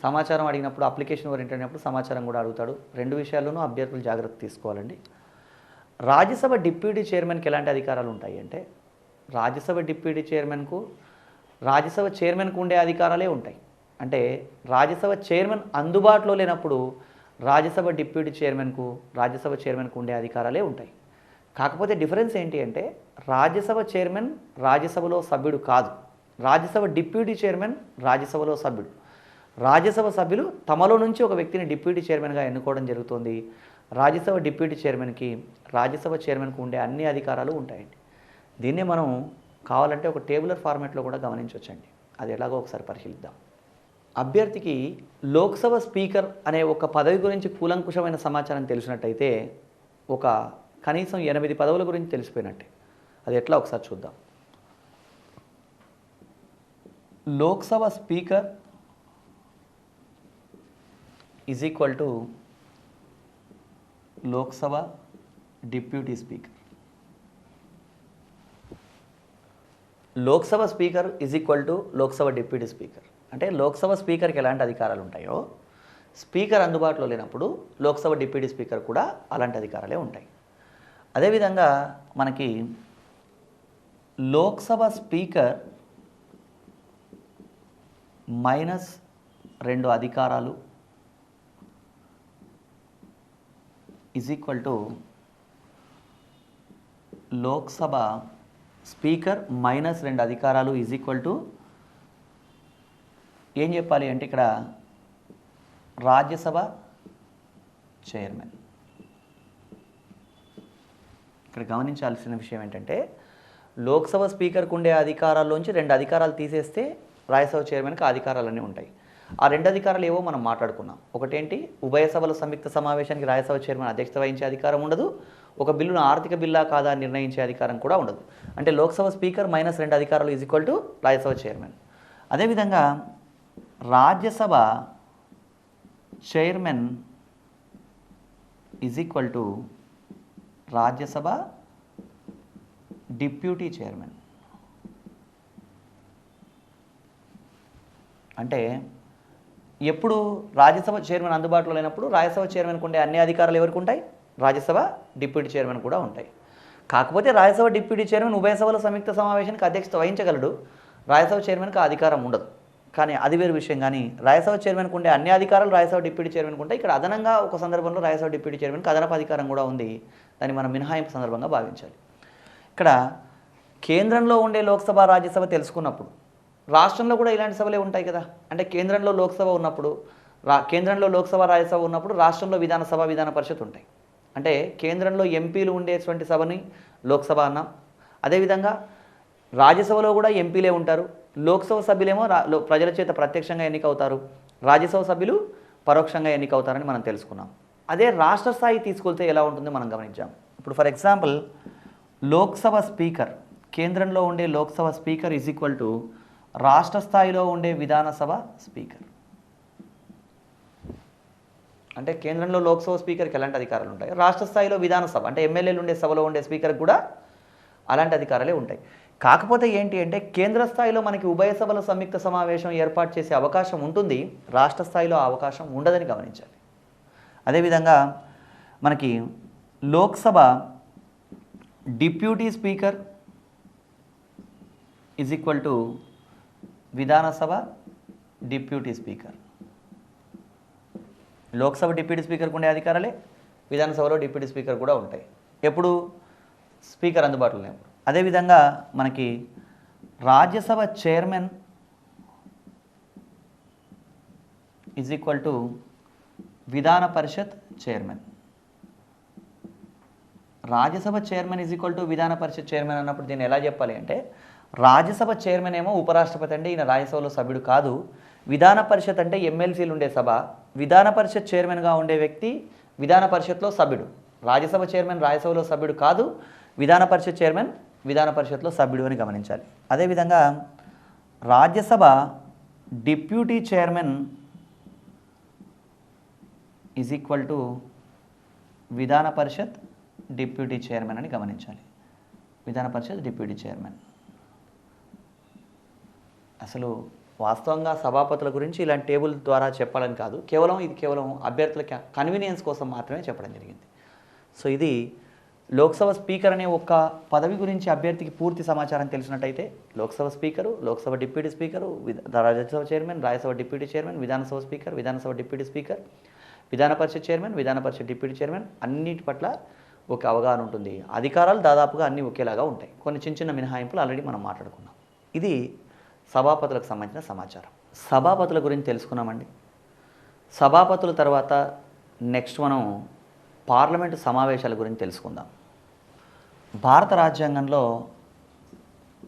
సమాచారం అడిగినప్పుడు అప్లికేషన్ ఓరియంటెడ్ అయినప్పుడు సమాచారం కూడా అడుగుతాడు. రెండు విషయాల్లోనూ అభ్యర్థులు జాగ్రత్త తీసుకోవాలండి. రాజ్యసభ డిప్యూటీ చైర్మన్కి ఎలాంటి అధికారాలు ఉంటాయి అంటే, రాజ్యసభ డిప్యూటీ చైర్మన్కు రాజ్యసభ చైర్మన్కు ఉండే అధికారాలే ఉంటాయి. అంటే రాజ్యసభ చైర్మన్ అందుబాటులో లేనప్పుడు రాజ్యసభ డిప్యూటీ రాజ్యసభ చైర్మన్కు ఉండే అధికారాలే ఉంటాయి. కాకపోతే డిఫరెన్స్ ఏంటి అంటే, రాజ్యసభ చైర్మన్ రాజ్యసభలో సభ్యుడు కాదు, రాజ్యసభ డిప్యూటీ చైర్మన్ రాజ్యసభలో సభ్యుడు. రాజ్యసభ సభ్యులు తమలో నుంచి ఒక వ్యక్తిని డిప్యూటీ చైర్మన్గా ఎన్నుకోవడం జరుగుతుంది. రాజ్యసభ డిప్యూటీ చైర్మన్కి రాజ్యసభ చైర్మన్కు ఉండే అన్ని అధికారాలు ఉంటాయండి. దీన్నే మనం కావాలంటే ఒక టేబులర్ ఫార్మాట్లో కూడా గమనించవచ్చండి. అది ఎలాగో ఒకసారి పరిశీలిద్దాం. అభ్యర్థికి లోక్సభ స్పీకర్ అనే ఒక పదవి గురించి కూలంకుషమైన సమాచారం తెలిసినట్టయితే ఒక కనీసం 8 పదవుల గురించి తెలిసిపోయినట్టే. అది ఎట్లా ఒకసారి చూద్దాం. Lok Sabha speaker is equal to Lok Sabha deputy speaker. Lok Sabha speaker is equal to Lok Sabha deputy speaker. అంటే లోక్సభ స్పీకర్కి ఎలాంటి అధికారాలు ఉంటాయో, స్పీకర్ అందుబాటులో లేనప్పుడు లోక్సభ డిప్యూటీ స్పీకర్ కూడా అలాంటి అధికారాలే ఉంటాయి. అదేవిధంగా మనకి లోక్సభ స్పీకర్ -2 అధికారాలు is equal to Lok Sabha speaker -2 అధికారాలు ఈజ్ ఈక్వల్ టు ఏం చెప్పాలి అంటే ఇక్కడ రాజ్యసభ చైర్మన్. ఇక్కడ గమనించాల్సిన విషయం ఏంటంటే, లోక్సభ స్పీకర్కు ఉండే అధికారాల్లోంచి 2 అధికారాలు తీసేస్తే రాజ్యసభ చైర్మన్కి అధికారాలన్నీ ఉంటాయి. ఆ 2 అధికారాలు ఏవో మనం మాట్లాడుకున్నాం. ఒకటేంటి, ఉభయ సభల సంయుక్త సమావేశానికి రాజ్యసభ చైర్మన్ అధ్యక్షత వహించే అధికారం ఉండదు. ఒక బిల్లును ఆర్థిక బిల్లా కాదా నిర్ణయించే అధికారం కూడా ఉండదు. అంటే లోక్సభ స్పీకర్ -2 అధికారాలు is equal to Rajya Sabha chairman. అదేవిధంగా Rajya Sabha chairman is equal to Rajya Sabha deputy chairman. అంటే ఎప్పుడు రాజ్యసభ చైర్మన్ అందుబాటులో లేనప్పుడు రాజ్యసభ చైర్మన్కు ఉండే అన్ని అధికారాలు ఎవరికి ఉంటాయి? రాజ్యసభ డిప్యూటీ చైర్మన్ కూడా ఉంటాయి. కాకపోతే రాజ్యసభ డిప్యూటీ చైర్మన్ ఉభయ సభల సంయుక్త సమావేశానికి అధ్యక్షత వహించగలడు, రాజ్యసభ చైర్మన్కి అధికారం ఉండదు. కానీ అది వేరు విషయం. కానీ రాజ్యసభ చైర్మన్కు ఉండే అన్ని అధికారాలు రాజ్యసభ డిప్యూటీ చైర్మన్కు ఉంటాయి. ఇక్కడ అదనంగా ఒక సందర్భంలో రాజ్యసభ డిప్యూటీ చైర్మన్కి అదనపు అధికారం కూడా ఉంది. దాన్ని మనం మినహాయింపు సందర్భంగా భావించాలి. ఇక్కడ కేంద్రంలో ఉండే లోక్సభ రాజ్యసభ తెలుసుకున్నప్పుడు రాష్ట్రంలో కూడా ఇలాంటి సభలే ఉంటాయి కదా. అంటే కేంద్రంలో లోక్సభ ఉన్నప్పుడు కేంద్రంలో లోక్సభ రాజ్యసభ ఉన్నప్పుడు రాష్ట్రంలో విధానసభ విధాన పరిషత్ ఉంటాయి. అంటే కేంద్రంలో ఎంపీలు ఉండేటువంటి సభని లోక్సభ అన్నాం. అదేవిధంగా రాజ్యసభలో కూడా ఎంపీలే ఉంటారు. లోక్సభ సభ్యులేమో ప్రజల చేత ప్రత్యక్షంగా ఎన్నికవుతారు, రాజ్యసభ సభ్యులు పరోక్షంగా ఎన్నికవుతారని మనం తెలుసుకున్నాం. అదే రాష్ట్ర స్థాయి తీసుకెళ్తే ఎలా ఉంటుందో మనం గమనించాం. ఇప్పుడు ఫర్ ఎగ్జాంపుల్ లోక్సభ స్పీకర్, కేంద్రంలో ఉండే Lok Sabha speaker is equal to రాష్ట్ర స్థాయిలో ఉండే విధానసభ స్పీకర్. అంటే కేంద్రంలో లోక్సభ స్పీకర్కి ఎలాంటి అధికారాలు ఉంటాయి, రాష్ట్ర స్థాయిలో విధానసభ అంటే ఎమ్మెల్యేలు ఉండే సభలో ఉండే స్పీకర్కి కూడా అలాంటి అధికారాలే ఉంటాయి. కాకపోతే ఏంటి అంటే కేంద్ర స్థాయిలో మనకి ఉభయ సభల సంయుక్త సమావేశం ఏర్పాటు చేసే అవకాశం ఉంటుంది, రాష్ట్ర స్థాయిలో ఆ అవకాశం ఉండదని గమనించాలి. అదేవిధంగా మనకి Lok Sabha deputy speaker is equal to Vidhan Sabha deputy speaker. Lok Sabha deputy స్పీకర్కు ఉండే అధికారాలే విధానసభలో డిప్యూటీ స్పీకర్ కూడా ఉంటాయి, ఎప్పుడు స్పీకర్ అందుబాటులో లేవు. అదేవిధంగా మనకి Rajya Sabha chairman is equal to Vidhan Parishad chairman. Rajya Sabha chairman is equal to Vidhan Parishad chairman అన్నప్పుడు దీన్ని ఎలా చెప్పాలి అంటే, రాజ్యసభ చైర్మన్ ఏమో ఉపరాష్ట్రపతి అంటే ఈయన రాజ్యసభలో సభ్యుడు కాదు, విధాన పరిషత్ అంటే ఎమ్మెల్సీలు ఉండే సభ, విధాన పరిషత్ చైర్మన్గా ఉండే వ్యక్తి విధాన పరిషత్లో సభ్యుడు. రాజ్యసభ చైర్మన్ రాజ్యసభలో సభ్యుడు కాదు, విధాన పరిషత్ చైర్మన్ విధాన పరిషత్లో సభ్యుడు అని గమనించాలి. అదేవిధంగా Rajya Sabha deputy chairman is equal to Vidhan Parishad deputy chairman అని గమనించాలి. విధాన పరిషత్ డిప్యూటీ చైర్మన్. అసలు వాస్తవంగా సభాపతుల గురించి ఇలాంటి టేబుల్ ద్వారా చెప్పాలని కాదు, కేవలం అభ్యర్థుల కన్వీనియన్స్ కోసం మాత్రమే చెప్పడం జరిగింది. సో ఇది లోక్సభ స్పీకర్ అనే ఒక పదవి గురించి అభ్యర్థికి పూర్తి సమాచారం తెలిసినట్టయితే Lok Sabha speaker, Lok Sabha deputy speaker, Rajya Sabha chairman, Rajya Sabha deputy chairman, Vidhan Sabha speaker, Vidhan Sabha deputy speaker, Vidhan Parishad chairman, విధాన పరిషత్ డిప్యూటీ చైర్మన్ అన్నిటి పట్ల ఒక అవగాహన ఉంటుంది. అధికారాలు దాదాపుగా అన్నీ ఒకేలాగా ఉంటాయి. కొన్ని చిన్న చిన్న మినహాయింపులు ఆల్రెడీ మనం మాట్లాడుకున్నాం. ఇది సభాపతులకు సంబంధించిన సమాచారం. సభాపతుల గురించి తెలుసుకున్నామండి. సభాపతుల తర్వాత నెక్స్ట్ మనం పార్లమెంటు సమావేశాల గురించి తెలుసుకుందాం. భారత రాజ్యాంగంలో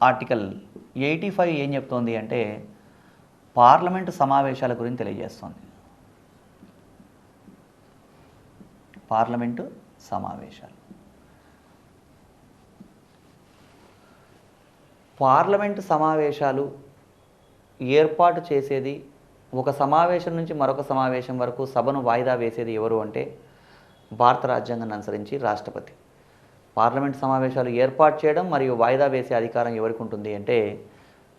ఆర్టికల్ 85 ఏం చెప్తోంది అంటే పార్లమెంటు సమావేశాల గురించి తెలియజేస్తోంది. పార్లమెంటు సమావేశాలు. పార్లమెంటు సమావేశాలు ఏర్పాటు చేసేది, ఒక సమావేశం నుంచి మరొక సమావేశం వరకు సభను వాయిదా వేసేది ఎవరు అంటే భారత రాజ్యాంగాన్ని అనుసరించి రాష్ట్రపతి. పార్లమెంట్ సమావేశాలు ఏర్పాటు చేయడం మరియు వాయిదా వేసే అధికారం ఎవరికి ఉంటుంది అంటే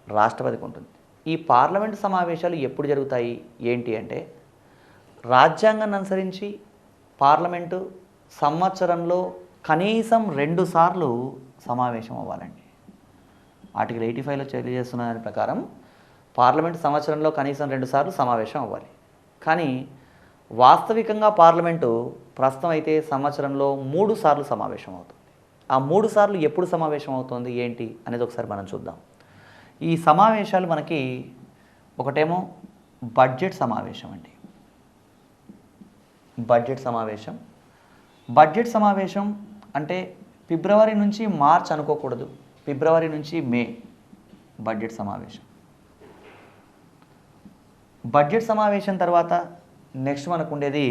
రాష్ట్రపతికి ఉంటుంది. ఈ పార్లమెంటు సమావేశాలు ఎప్పుడు జరుగుతాయి ఏంటి అంటే రాజ్యాంగాన్ని అనుసరించి పార్లమెంటు సంవత్సరంలో కనీసం 2 సార్లు సమావేశం అవ్వాలండి. ఆర్టికల్ 85లో తెలియజేస్తున్న దాని ప్రకారం పార్లమెంటు సంవత్సరంలో కనీసం 2 సార్లు సమావేశం అవ్వాలి. కానీ వాస్తవికంగా పార్లమెంటు ప్రస్తుతం అయితే సంవత్సరంలో 3 సార్లు సమావేశం అవుతుంది. ఆ 3 సార్లు ఎప్పుడు సమావేశం అవుతుంది ఏంటి అనేది ఒకసారి మనం చూద్దాం. ఈ సమావేశాలు మనకి ఒకటేమో బడ్జెట్ సమావేశం అండి. బడ్జెట్ సమావేశం అంటే ఫిబ్రవరి నుంచి మార్చ్ అనుకోకూడదు, ఫిబ్రవరి నుంచి మే బడ్జెట్ సమావేశం. బడ్జెట్ సమావేశం తర్వాత నెక్స్ట్ మనకు ఉండేది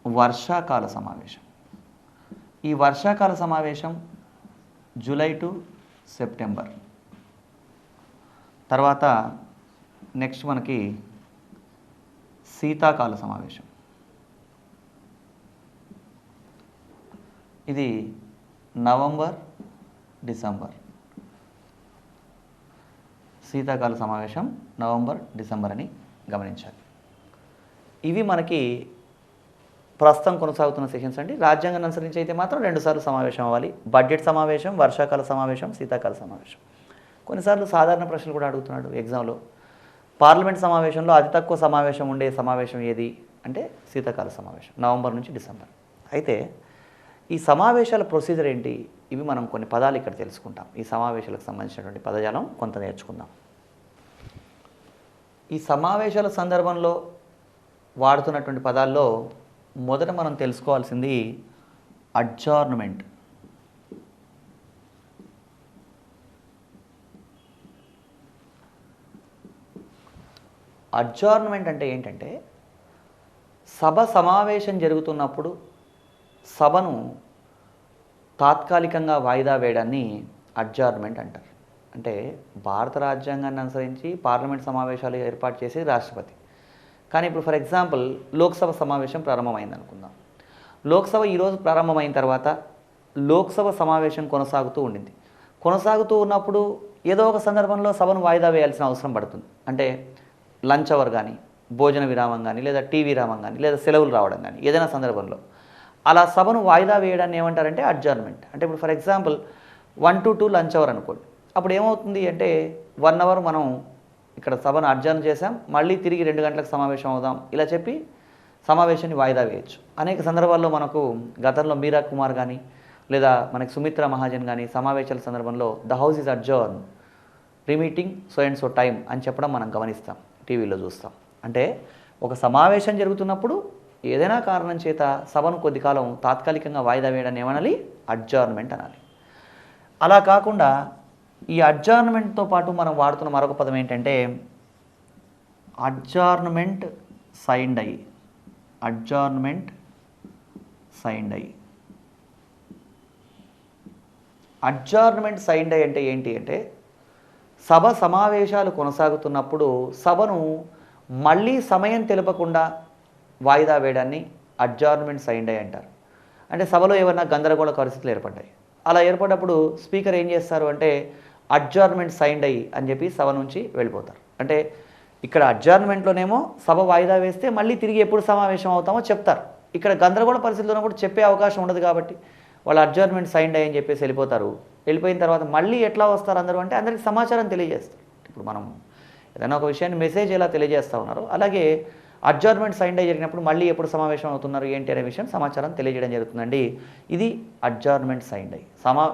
వర్షాకాల సమావేశం. ఈ వర్షాకాల సమావేశం జూలై టు సెప్టెంబర్. తర్వాత నెక్స్ట్ మనకి శీతాకాల సమావేశం. ఇది నవంబర్, డిసెంబర్. శీతాకాల సమావేశం నవంబర్, డిసెంబర్ అని గమనించాలి. ఇవి మనకి ప్రస్తుతం కొనసాగుతున్న సెషన్స్ అండి. రాజ్యాంగాన్ని అనుసరించి అయితే మాత్రం 2 సార్లు సమావేశం అవ్వాలి. బడ్జెట్ సమావేశం, వర్షాకాల సమావేశం, శీతాకాల సమావేశం. కొన్నిసార్లు సాధారణ ప్రశ్నలు కూడా అడుగుతున్నాడు ఎగ్జామ్లో. పార్లమెంట్ సమావేశంలో అతి తక్కువ సమావేశం ఉండే సమావేశం ఏది అంటే శీతాకాల సమావేశం, నవంబర్ నుంచి డిసెంబర్. అయితే ఈ సమావేశాల ప్రొసీజర్ ఏంటి, ఇవి మనం కొన్ని పదాలు ఇక్కడ తెలుసుకుంటాం. ఈ సమావేశాలకు సంబంధించినటువంటి పదజాలం కొంత నేర్చుకుందాం. ఈ సమావేశాల సందర్భంలో వాడుతున్నటువంటి పదాల్లో మొదట మనం తెలుసుకోవాల్సింది అడ్జార్న్మెంట్. అడ్జార్న్మెంట్ అంటే ఏంటంటే సభ సమావేశం జరుగుతున్నప్పుడు సభను తాత్కాలికంగా వాయిదా వేయడాన్ని అడ్జార్న్మెంట్ అంటారు. అంటే భారత రాజ్యాంగాన్ని అనుసరించి పార్లమెంట్ సమావేశాలు ఏర్పాటు చేసేది రాష్ట్రపతి. కానీ ఇప్పుడు ఫర్ ఎగ్జాంపుల్ లోక్సభ సమావేశం ప్రారంభమైంది అనుకుందాం. లోక్సభ ఈరోజు ప్రారంభమైన తర్వాత లోక్సభ సమావేశం కొనసాగుతూ ఉండింది. కొనసాగుతూ ఉన్నప్పుడు ఏదో ఒక సందర్భంలో సభను వాయిదా వేయాల్సిన అవసరం పడుతుంది. అంటే లంచ్ అవర్ కానీ, భోజన విరామం కానీ, లేదా టీ విరామం కానీ, లేదా సెలవులు రావడం కానీ ఏదైనా సందర్భంలో అలా సభను వాయిదా వేయడాన్ని ఏమంటారంటే అడ్జర్న్మెంట్. అంటే ఇప్పుడు for example 1 to 2 lunch hour అనుకోండి. అప్పుడు ఏమవుతుంది అంటే 1 అవర్ మనం ఇక్కడ సభను అడ్జర్న్ చేసాం, మళ్ళీ తిరిగి 2 గంటలకు సమావేశం అవుదాం ఇలా చెప్పి సమావేశాన్ని వాయిదా వేయచ్చు. అనేక సందర్భాల్లో మనకు గతంలో మీరా కుమార్ కానీ లేదా మనకి సుమిత్రా మహాజన్ కానీ సమావేశాల సందర్భంలో the house is adjourn, remeeting so and so time అని చెప్పడం మనం గమనిస్తాం, టీవీలో చూస్తాం. అంటే ఒక సమావేశం జరుగుతున్నప్పుడు ఏదైనా కారణం చేత సభను కొద్ది కాలం తాత్కాలికంగా వాయిదా వేయడాన్ని ఏమనాలి, అడ్జర్న్మెంట్ అనాలి. అలా కాకుండా ఈ అడ్జర్న్మెంట్తో పాటు మనం వాడుతున్న మరొక పదం ఏంటంటే అడ్జర్న్మెంట్ సైన్డ్ అయ్యి. అడ్జర్న్మెంట్ సైన్డ్ అయ్యి. అడ్జర్న్మెంట్ సైన్డ్ అయ్యి అంటే ఏంటి అంటే సభ సమావేశాలు కొనసాగుతున్నప్పుడు సభను మళ్ళీ సమయం తెలుపకుండా వాయిదా వేయడాన్ని అడ్జర్న్మెంట్ సైన్డ్ అయ్యి అంటారు. అంటే సభలో ఏమైనా గందరగోళ పరిస్థితులు ఏర్పడ్డాయి. అలా ఏర్పడినప్పుడు స్పీకర్ ఏం చేస్తారు అంటే అడ్జర్న్మెంట్ సైన్డ్ అయ్యి అని చెప్పి సభ నుంచి వెళ్ళిపోతారు. అంటే ఇక్కడ అడ్జర్న్మెంట్లోనేమో సభ వాయిదా వేస్తే మళ్ళీ తిరిగి ఎప్పుడు సమావేశం అవుతామో చెప్తారు. ఇక్కడ గందరగోళ పరిస్థితుల్లో కూడా చెప్పే అవకాశం ఉండదు కాబట్టి వాళ్ళు అడ్జర్న్మెంట్ సైన్డ్ అయ్యి అని చెప్పేసి వెళ్ళిపోతారు. వెళ్ళిపోయిన తర్వాత మళ్ళీ ఎట్లా వస్తారు అందరూ అంటే అందరికీ సమాచారం తెలియజేస్తారు. ఇప్పుడు మనం ఏదైనా ఒక విషయాన్ని మెసేజ్ ఎలా తెలియజేస్తూ ఉన్నారు, అలాగే అడ్జర్న్మెంట్ సైన్డ్ అయ్యి జరిగినప్పుడు మళ్ళీ ఎప్పుడు సమావేశం అవుతున్నారు ఏంటి అనే విషయం సమాచారం తెలియజేయడం జరుగుతుందండి. ఇది అడ్జర్న్మెంట్ సైన్డ్ అయ్యి.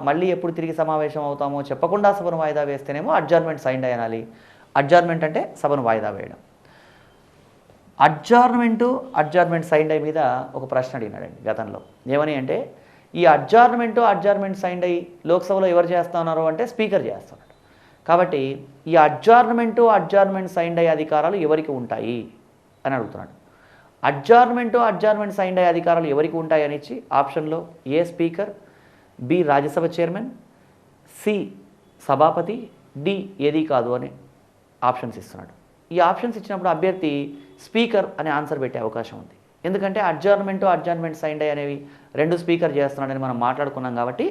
మళ్ళీ ఎప్పుడు తిరిగి సమావేశం అవుతామో చెప్పకుండా సభను వాయిదా వేస్తేనేమో అడ్జర్న్మెంట్ సైన్డ్ అయ్యి అనాలి. అడ్జర్న్మెంట్ అంటే సభను వాయిదా వేయడం. అడ్జర్న్మెంట్ సైన్డ్ అయ్యి మీద ఒక ప్రశ్న అడిగినాడండి గతంలో. ఏమని అంటే ఈ అడ్జర్న్మెంట్ సైన్డ్ అయ్యి లోక్సభలో ఎవరు చేస్తూ ఉన్నారు అంటే స్పీకర్ చేస్తున్నాడు. కాబట్టి ఈ అడ్జర్న్మెంట్ సైన్డ్ అయ్యే అధికారాలు ఎవరికి ఉంటాయి అని అడుగుతున్నాడు. అడ్జర్న్మెంట్ సైన్డ్ అయ్యే అధికారాలు ఎవరికి ఉంటాయి అని ఇచ్చి ఆప్షన్లో A speaker, B Rajya Sabha chairman, C సభాపతి, డి ఏది కాదు అని ఆప్షన్స్ ఇస్తున్నాడు. ఈ ఆప్షన్స్ ఇచ్చినప్పుడు అభ్యర్థి స్పీకర్ అనే ఆన్సర్ పెట్టే అవకాశం ఉంది. ఎందుకంటే అడ్జర్న్మెంట్ సైన్డ్ అయ్యి అనేవి రెండు స్పీకర్ చేస్తున్నాడని మనం మాట్లాడుకున్నాం కాబట్టి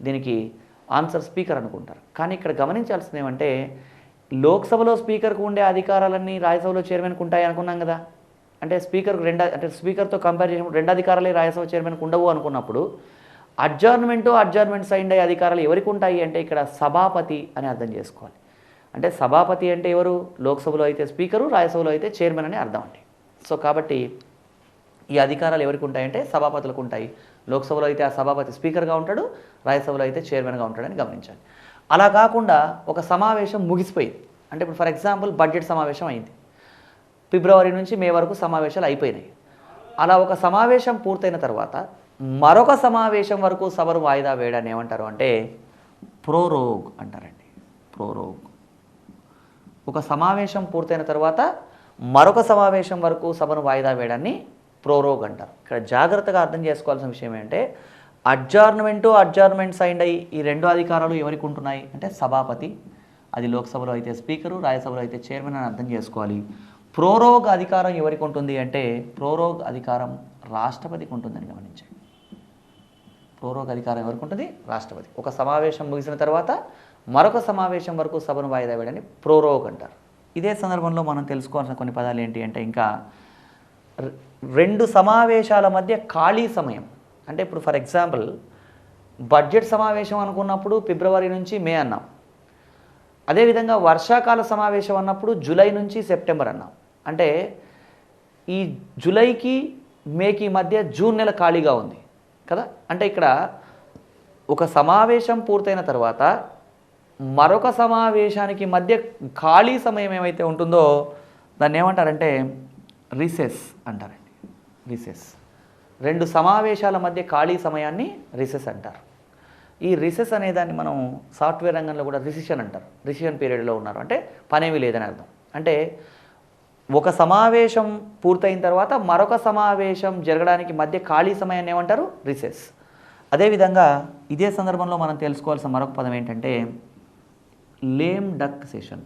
దీనికి ఆన్సర్ స్పీకర్ అనుకుంటారు. కానీ ఇక్కడ గమనించాల్సింది ఏమంటే లోక్సభలో స్పీకర్కు ఉండే అధికారాలన్నీ రాజ్యసభలో చైర్మన్కి ఉంటాయి అనుకున్నాం కదా. అంటే స్పీకర్తో కంపేర్ చేసినప్పుడు రెండు అధికారాలే రాజ్యసభ చైర్మన్కి ఉండవు అనుకున్నప్పుడు అడ్జర్న్మెంట్ సైన్డ్ అయ్యే అధికారాలు ఎవరికి ఉంటాయి అంటే ఇక్కడ సభాపతి అని అర్థం చేసుకోవాలి. అంటే సభాపతి అంటే ఎవరు? లోక్సభలో అయితే స్పీకరు, రాజ్యసభలో అయితే చైర్మన్ అని అర్థం అండి. సో కాబట్టి ఈ అధికారాలు ఎవరికి ఉంటాయంటే సభాపతులకు ఉంటాయి. లోక్సభలో అయితే ఆ సభాపతి స్పీకర్గా ఉంటాడు, రాజ్యసభలో అయితే చైర్మన్గా ఉంటాడని గమనించాలి. అలా కాకుండా ఒక సమావేశం ముగిసిపోయింది అంటే ఇప్పుడు ఫర్ ఎగ్జాంపుల్ బడ్జెట్ సమావేశం అయింది, ఫిబ్రవరి నుంచి మే వరకు సమావేశాలు అయిపోయినాయి. అలా ఒక సమావేశం పూర్తయిన తర్వాత మరొక సమావేశం వరకు సభను వాయిదా వేయడాన్ని ఏమంటారు అంటే ప్రోరోగ్ అంటారండి. ప్రోరోగ్. ఒక సమావేశం పూర్తయిన తర్వాత మరొక సమావేశం వరకు సభను వాయిదా వేయడాన్ని ప్రోరోగ్ అంటారు. ఇక్కడ జాగ్రత్తగా అర్థం చేసుకోవాల్సిన విషయం ఏంటంటే అడ్జర్న్మెంట్ సైన్డ్ అయ్యి ఈ రెండు అధికారాలు ఎవరికి ఉంటున్నాయి అంటే సభాపతి, అది లోక్సభలో అయితే స్పీకరు, రాజ్యసభలో అయితే చైర్మన్ అని అర్థం చేసుకోవాలి. ప్రోరోగ్ అధికారం ఎవరికి ఉంటుంది అంటే ప్రోరోగ్ అధికారం రాష్ట్రపతికి ఉంటుందని గమనించండి. ప్రోరోగ్ అధికారం ఎవరికి ఉంటుంది? రాష్ట్రపతి. ఒక సమావేశం ముగిసిన తర్వాత మరొక సమావేశం వరకు సభను వాయిదా వేయడాన్ని ప్రోరోగ్ అంటారు. ఇదే సందర్భంలో మనం తెలుసుకోవాల్సిన కొన్ని పదాలు ఏంటి అంటే ఇంకా రెండు సమావేశాల మధ్య ఖాళీ సమయం అంటే ఇప్పుడు ఫర్ ఎగ్జాంపుల్ బడ్జెట్ సమావేశం అనుకున్నప్పుడు ఫిబ్రవరి నుంచి మే అన్నాం. అదేవిధంగా వర్షాకాల సమావేశం అన్నప్పుడు జూలై నుంచి సెప్టెంబర్ అన్నాం. అంటే ఈ జూలైకి మేకి మధ్య జూన్ నెల ఖాళీగా ఉంది కదా. అంటే ఇక్కడ ఒక సమావేశం పూర్తయిన తర్వాత మరొక సమావేశానికి మధ్య ఖాళీ సమయం ఏమైతే ఉంటుందో దాన్ని ఏమంటారంటే రిసెస్ అంటారండి. రిసెస్. రెండు సమావేశాల మధ్య ఖాళీ సమయాన్ని రిసెస్ అంటారు. ఈ రిసెస్ అనే దాన్ని మనం సాఫ్ట్వేర్ రంగంలో కూడా రిసిషన్ అంటారు. రిసిషన్ పీరియడ్లో ఉన్నారు అంటే పనేమీ లేదని అర్థం. అంటే ఒక సమావేశం పూర్తయిన తర్వాత మరొక సమావేశం జరగడానికి మధ్య ఖాళీ సమయాన్ని ఏమంటారు? రిసెస్. అదేవిధంగా ఇదే సందర్భంలో మనం తెలుసుకోవాల్సిన మరొక పదం ఏంటంటే lame duck session.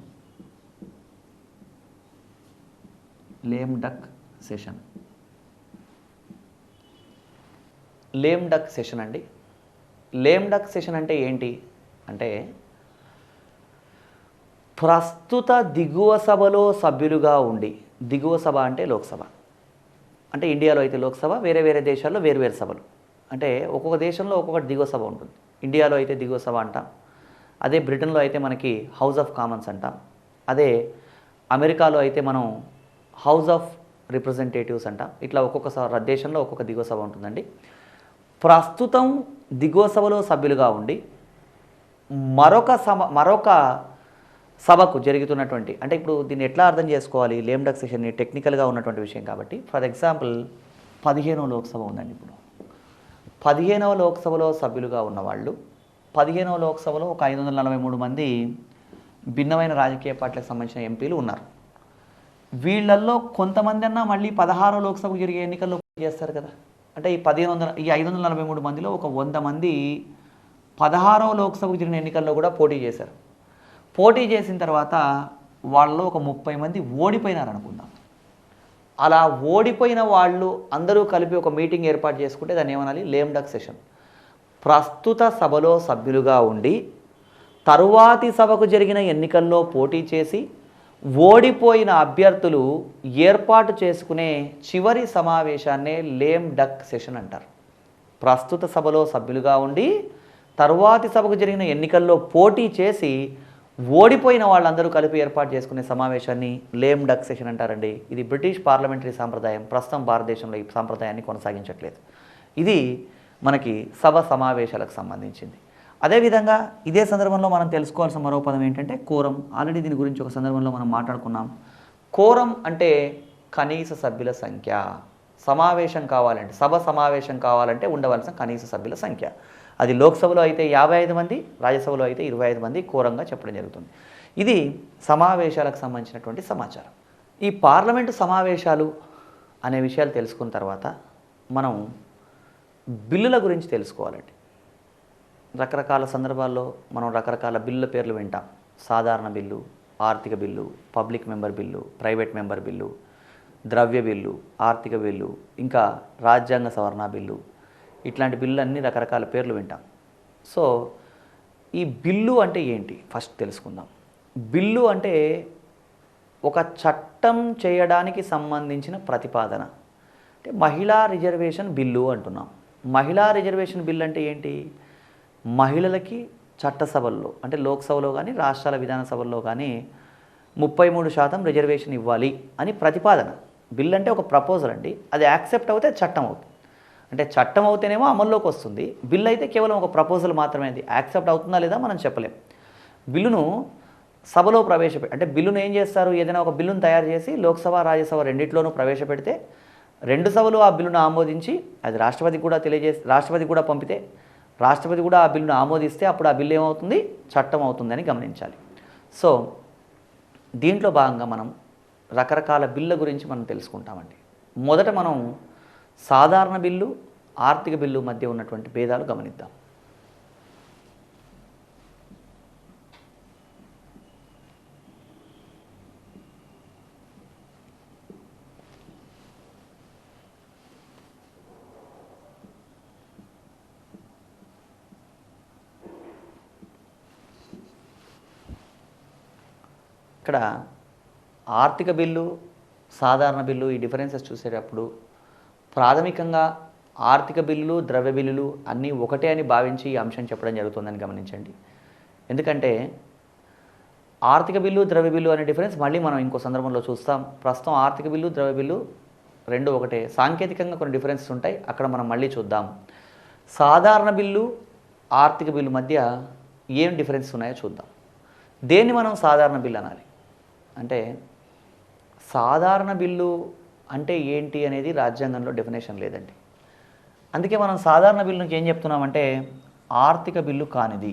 Lame duck session. Lame duck session అండి. లేమ్ డక్ సెషన్ అంటే ఏంటి అంటే ప్రస్తుత దిగువ సభలో సభ్యులుగా ఉండి, దిగువ సభ అంటే లోక్సభ, అంటే ఇండియాలో అయితే లోక్సభ, వేరే వేరే దేశాల్లో వేరు సభలు, అంటే ఒక్కొక్క దేశంలో ఒక్కొక్క దిగువ సభ ఉంటుంది. ఇండియాలో అయితే దిగువ సభ అంటాం, అదే బ్రిటన్లో అయితే మనకి హౌస్ ఆఫ్ కామన్స్ అంటాం, అదే అమెరికాలో అయితే మనం హౌస్ ఆఫ్ రిప్రజెంటేటివ్స్ అంటాం. ఇట్లా ఒక్కొక్క దేశంలో ఒక్కొక్క దిగువ సభ ఉంటుందండి. ప్రస్తుతం దిగువ సభలో సభ్యులుగా ఉండి మరొక సభకు జరుగుతున్నటువంటి, అంటే ఇప్పుడు దీన్ని ఎట్లా అర్థం చేసుకోవాలి లేమ్ డక్ సెషన్ని, టెక్నికల్గా ఉన్నటువంటి విషయం కాబట్టి ఫర్ ఎగ్జాంపుల్ 15వ లోక్సభ ఉందండి. ఇప్పుడు 15వ లోక్సభలో సభ్యులుగా ఉన్నవాళ్ళు 15వ లోక్సభలో ఒక 543 మంది భిన్నమైన రాజకీయ పార్టీలకు సంబంధించిన ఎంపీలు ఉన్నారు. వీళ్ళల్లో కొంతమంది అన్నా మళ్ళీ 16వ లోక్సభకు జరిగే ఎన్నికల్లో చేస్తారు కదా. అంటే ఈ 543 మందిలో ఒక 100 మంది 16వ లోక్సభకు జరిగిన ఎన్నికల్లో కూడా పోటీ చేశారు. పోటీ చేసిన తర్వాత వాళ్ళలో ఒక 30 మంది ఓడిపోయినారు అనుకుందాం. అలా ఓడిపోయిన వాళ్ళు అందరూ కలిపి ఒక మీటింగ్ ఏర్పాటు చేసుకుంటే దాన్ని ఏమనాలి? Lame duck session. ప్రస్తుత సభలో సభ్యులుగా ఉండి తరువాతి సభకు జరిగిన ఎన్నికల్లో పోటీ చేసి ఓడిపోయిన అభ్యర్థులు ఏర్పాటు చేసుకునే చివరి సమావేశాన్నే లేమ్ డక్ సెషన్ అంటారు. ప్రస్తుత సభలో సభ్యులుగా ఉండి తరువాతి సభకు జరిగిన ఎన్నికల్లో పోటీ చేసి ఓడిపోయిన వాళ్ళందరూ కలిపి ఏర్పాటు చేసుకునే సమావేశాన్ని లేమ్ డక్ సెషన్ అంటారండి. ఇది బ్రిటిష్ పార్లమెంటరీ సాంప్రదాయం. ప్రస్తుతం భారతదేశంలో ఈ సాంప్రదాయాన్ని కొనసాగించట్లేదు. ఇది మనకి సభ సమావేశాలకు సంబంధించింది. అదేవిధంగా ఇదే సందర్భంలో మనం తెలుసుకోవాల్సిన మరో పదం ఏంటంటే కోరం. ఆల్రెడీ దీని గురించి ఒక సందర్భంలో మనం మాట్లాడుకున్నాం. కోరం అంటే కనీస సభ్యుల సంఖ్య. సమావేశం కావాలంటే, సభ సమావేశం కావాలంటే ఉండవలసిన కనీస సభ్యుల సంఖ్య. అది లోక్సభలో అయితే 55 మంది, రాజ్యసభలో అయితే 25 మంది కోరంగా చెప్పడం జరుగుతుంది. ఇది సమావేశాలకు సంబంధించినటువంటి సమాచారం. ఈ పార్లమెంటు సమావేశాలు అనే విషయాలు తెలుసుకున్న తర్వాత మనం బిల్లుల గురించి తెలుసుకోవాలండి. రకరకాల సందర్భాల్లో మనం రకరకాల బిల్లుల పేర్లు వింటాం. సాధారణ బిల్లు, ఆర్థిక bill, public member bill, private member bill, ద్రవ్య బిల్లు, ఆర్థిక బిల్లు, ఇంకా రాజ్యాంగ సవరణ బిల్లు, ఇట్లాంటి బిల్లులన్నీ రకరకాల పేర్లు వింటాం. సో ఈ బిల్లు అంటే ఏంటి ఫస్ట్ తెలుసుకుందాం. బిల్లు అంటే ఒక చట్టం చేయడానికి సంబంధించిన ప్రతిపాదన. అంటే మహిళా రిజర్వేషన్ బిల్లు అంటున్నాం. మహిళా రిజర్వేషన్ బిల్లు అంటే ఏంటి? మహిళలకి చట్టసభల్లో అంటే లోక్సభలో కానీ రాష్ట్రాల విధానసభల్లో కానీ 33% రిజర్వేషన్ ఇవ్వాలి అని ప్రతిపాదన. బిల్ అంటే ఒక ప్రపోజల్ అండి. అది యాక్సెప్ట్ అవుతే చట్టం అవుతుంది. అంటే చట్టం అవుతేనేమో అమల్లోకి వస్తుంది. బిల్ అయితే కేవలం ఒక ప్రపోజల్ మాత్రమే. అది యాక్సెప్ట్ అవుతుందా లేదా మనం చెప్పలేం. బిల్లును సభలో అంటే బిల్లును ఏం చేస్తారు? ఏదైనా ఒక బిల్లును తయారు చేసి లోక్సభ, రాజ్యసభ రెండిట్లోనూ ప్రవేశపెడితే 2 సభలు ఆ బిల్లును ఆమోదించి అది రాష్ట్రపతికి కూడా పంపితే రాష్ట్రపతి కూడా ఆ బిల్లును ఆమోదిస్తే అప్పుడు ఆ బిల్లు ఏమవుతుంది? చట్టం అవుతుందని గమనించాలి. సో దీంట్లో భాగంగా మనం రకరకాల బిల్లుల గురించి మనం తెలుసుకుంటామండి. మొదట మనం సాధారణ బిల్లు, ఆర్థిక బిల్లు మధ్య ఉన్నటువంటి భేదాలు గమనిద్దాం. ఇక్కడ ఆర్థిక బిల్లు, సాధారణ బిల్లు ఈ డిఫరెన్సెస్ చూసేటప్పుడు ప్రాథమికంగా ఆర్థిక బిల్లులు, ద్రవ్య బిల్లులు అన్నీ ఒకటే అని భావించి ఈ అంశం చెప్పడం జరుగుతుందని గమనించండి. ఎందుకంటే ఆర్థిక బిల్లు, ద్రవ్య బిల్లు అనే డిఫరెన్స్ మళ్ళీ మనం ఇంకో సందర్భంలో చూస్తాం. ప్రస్తుతం ఆర్థిక బిల్లు, ద్రవ్య బిల్లు రెండు ఒకటే. సాంకేతికంగా కొన్ని డిఫరెన్సెస్ ఉంటాయి, అక్కడ మనం మళ్ళీ చూద్దాం. సాధారణ బిల్లు, ఆర్థిక బిల్లు మధ్య ఏం డిఫరెన్స్ ఉన్నాయో చూద్దాం. దేన్ని మనం సాధారణ బిల్లు అనాలి అంటే, సాధారణ బిల్లు అంటే ఏంటి అనేది రాజ్యాంగంలో డెఫినేషన్ లేదండి. అందుకే మనం సాధారణ బిల్లుకి ఏం చెప్తున్నామంటే ఆర్థిక బిల్లు కానిది.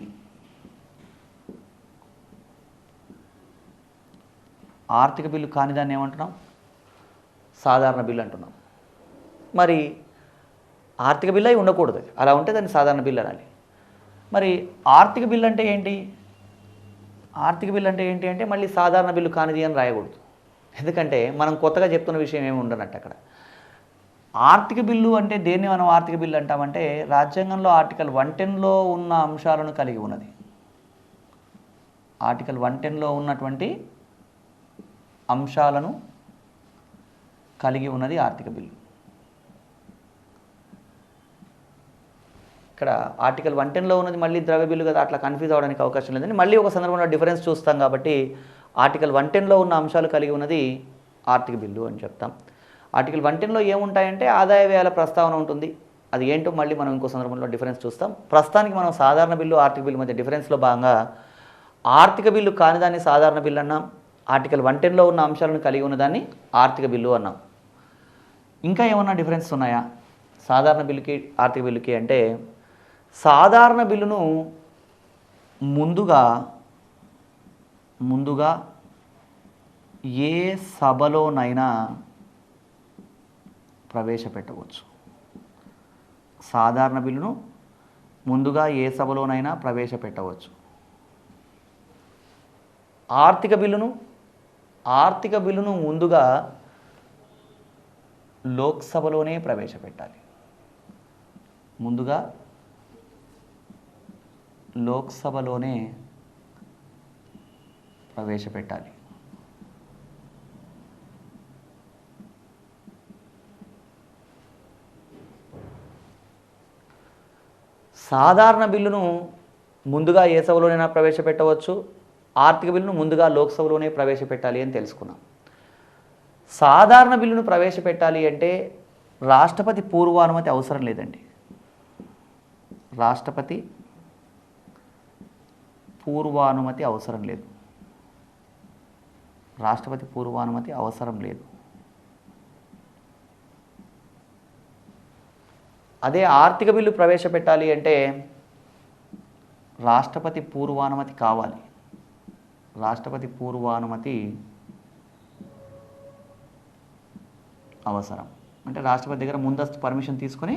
ఆర్థిక బిల్లు కానిదాన్ని ఏమంటున్నాం? సాధారణ బిల్లు అంటున్నాం. మరి ఆర్థిక బిల్లు అయి ఉండకూడదు. అలా ఉంటే దాన్ని సాధారణ బిల్లు అనాలి. మరి ఆర్థిక బిల్లు అంటే ఏంటి? ఆర్థిక బిల్లు అంటే ఏంటి అంటే మళ్ళీ సాధారణ బిల్లు కానిది అని రాయకూడదు. ఎందుకంటే మనం కొత్తగా చెప్తున్న విషయం ఏమి ఉండనట్టు అక్కడ. ఆర్థిక బిల్లు అంటే దేన్ని మనం ఆర్థిక బిల్లు అంటామంటే రాజ్యాంగంలో ఆర్టికల్ 110లో ఉన్న అంశాలను కలిగి ఉన్నది. ఆర్టికల్ 110లో ఉన్నటువంటి అంశాలను కలిగి ఉన్నది ఆర్థిక బిల్లు. ఇక్కడ ఆర్టికల్ 110లో ఉన్నది మళ్ళీ ద్రవ్య బిల్లు కదా, అట్లా కన్ఫ్యూజ్ అవ్వడానికి అవకాశం లేదని మళ్ళీ ఒక సందర్భంలో డిఫరెన్స్ చూస్తాం. కాబట్టి ఆర్టికల్ 110లో ఉన్న అంశాలు కలిగి ఉన్నది ఆర్థిక బిల్లు అని చెప్తాం. ఆర్టికల్ 110లో ఏముంటాయంటే ఆదాయ వ్యయాల ప్రస్తావన ఉంటుంది. అది ఏంటో మళ్ళీ మనం ఇంకో సందర్భంలో డిఫరెన్స్ చూస్తాం. ప్రస్తుతానికి మనం సాధారణ బిల్లు, ఆర్థిక బిల్లు మధ్య డిఫరెన్స్లో భాగంగా ఆర్థిక బిల్లు కానిదాన్ని సాధారణ బిల్లు అన్నాం. ఆర్టికల్ 110లో ఉన్న అంశాలను కలిగి ఉన్నదాన్ని ఆర్థిక బిల్లు అన్నాం. ఇంకా ఏమన్నా డిఫరెన్స్ ఉన్నాయా సాధారణ బిల్లుకి, ఆర్థిక బిల్లుకి అంటే, సాధారణ బిల్లును ముందుగా ఏ సభలోనైనా ప్రవేశపెట్టవచ్చు. సాధారణ బిల్లును ముందుగా ఏ సభలోనైనా ప్రవేశపెట్టవచ్చు. ఆర్థిక బిల్లును ముందుగా లోక్సభలోనే ప్రవేశపెట్టాలి. ముందుగా లోక్సభలోనే ప్రవేశపెట్టాలి. సాధారణ బిల్లును ముందుగా ఏ సభలోనైనా ప్రవేశపెట్టవచ్చు, ఆర్థిక బిల్లును ముందుగా లోక్సభలోనే ప్రవేశపెట్టాలి అని తెలుసుకున్నాం. సాధారణ బిల్లును ప్రవేశపెట్టాలి అంటే రాష్ట్రపతి పూర్వానుమతి అవసరం లేదండి. రాష్ట్రపతి పూర్వానుమతి అవసరం లేదు. రాష్ట్రపతి పూర్వానుమతి అవసరం లేదు. అదే ఆర్థిక బిల్లు ప్రవేశపెట్టాలి అంటే రాష్ట్రపతి పూర్వానుమతి కావాలి. రాష్ట్రపతి పూర్వానుమతి అవసరం. అంటే రాష్ట్రపతి దగ్గర ముందస్తు పర్మిషన్ తీసుకొని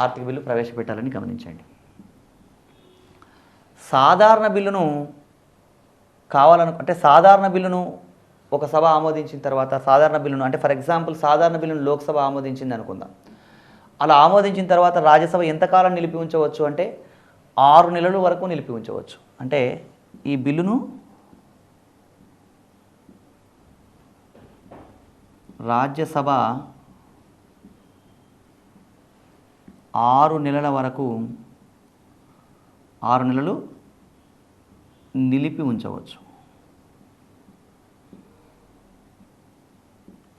ఆర్థిక బిల్లు ప్రవేశపెట్టాలని గమనించండి. సాధారణ బిల్లును అంటే సాధారణ బిల్లును ఒక సభ ఆమోదించిన తర్వాత సాధారణ బిల్లును అంటే ఫర్ ఎగ్జాంపుల్ సాధారణ బిల్లును లోక్సభ ఆమోదించింది అనుకుందాం. అలా ఆమోదించిన తర్వాత రాజ్యసభ ఎంతకాలం నిలిపి ఉంచవచ్చు అంటే 6 నెలల వరకు నిలిపి ఉంచవచ్చు. అంటే ఈ బిల్లును రాజ్యసభ 6 నెలల వరకు 6 నెలలు నిలిపి ఉంచవచ్చు.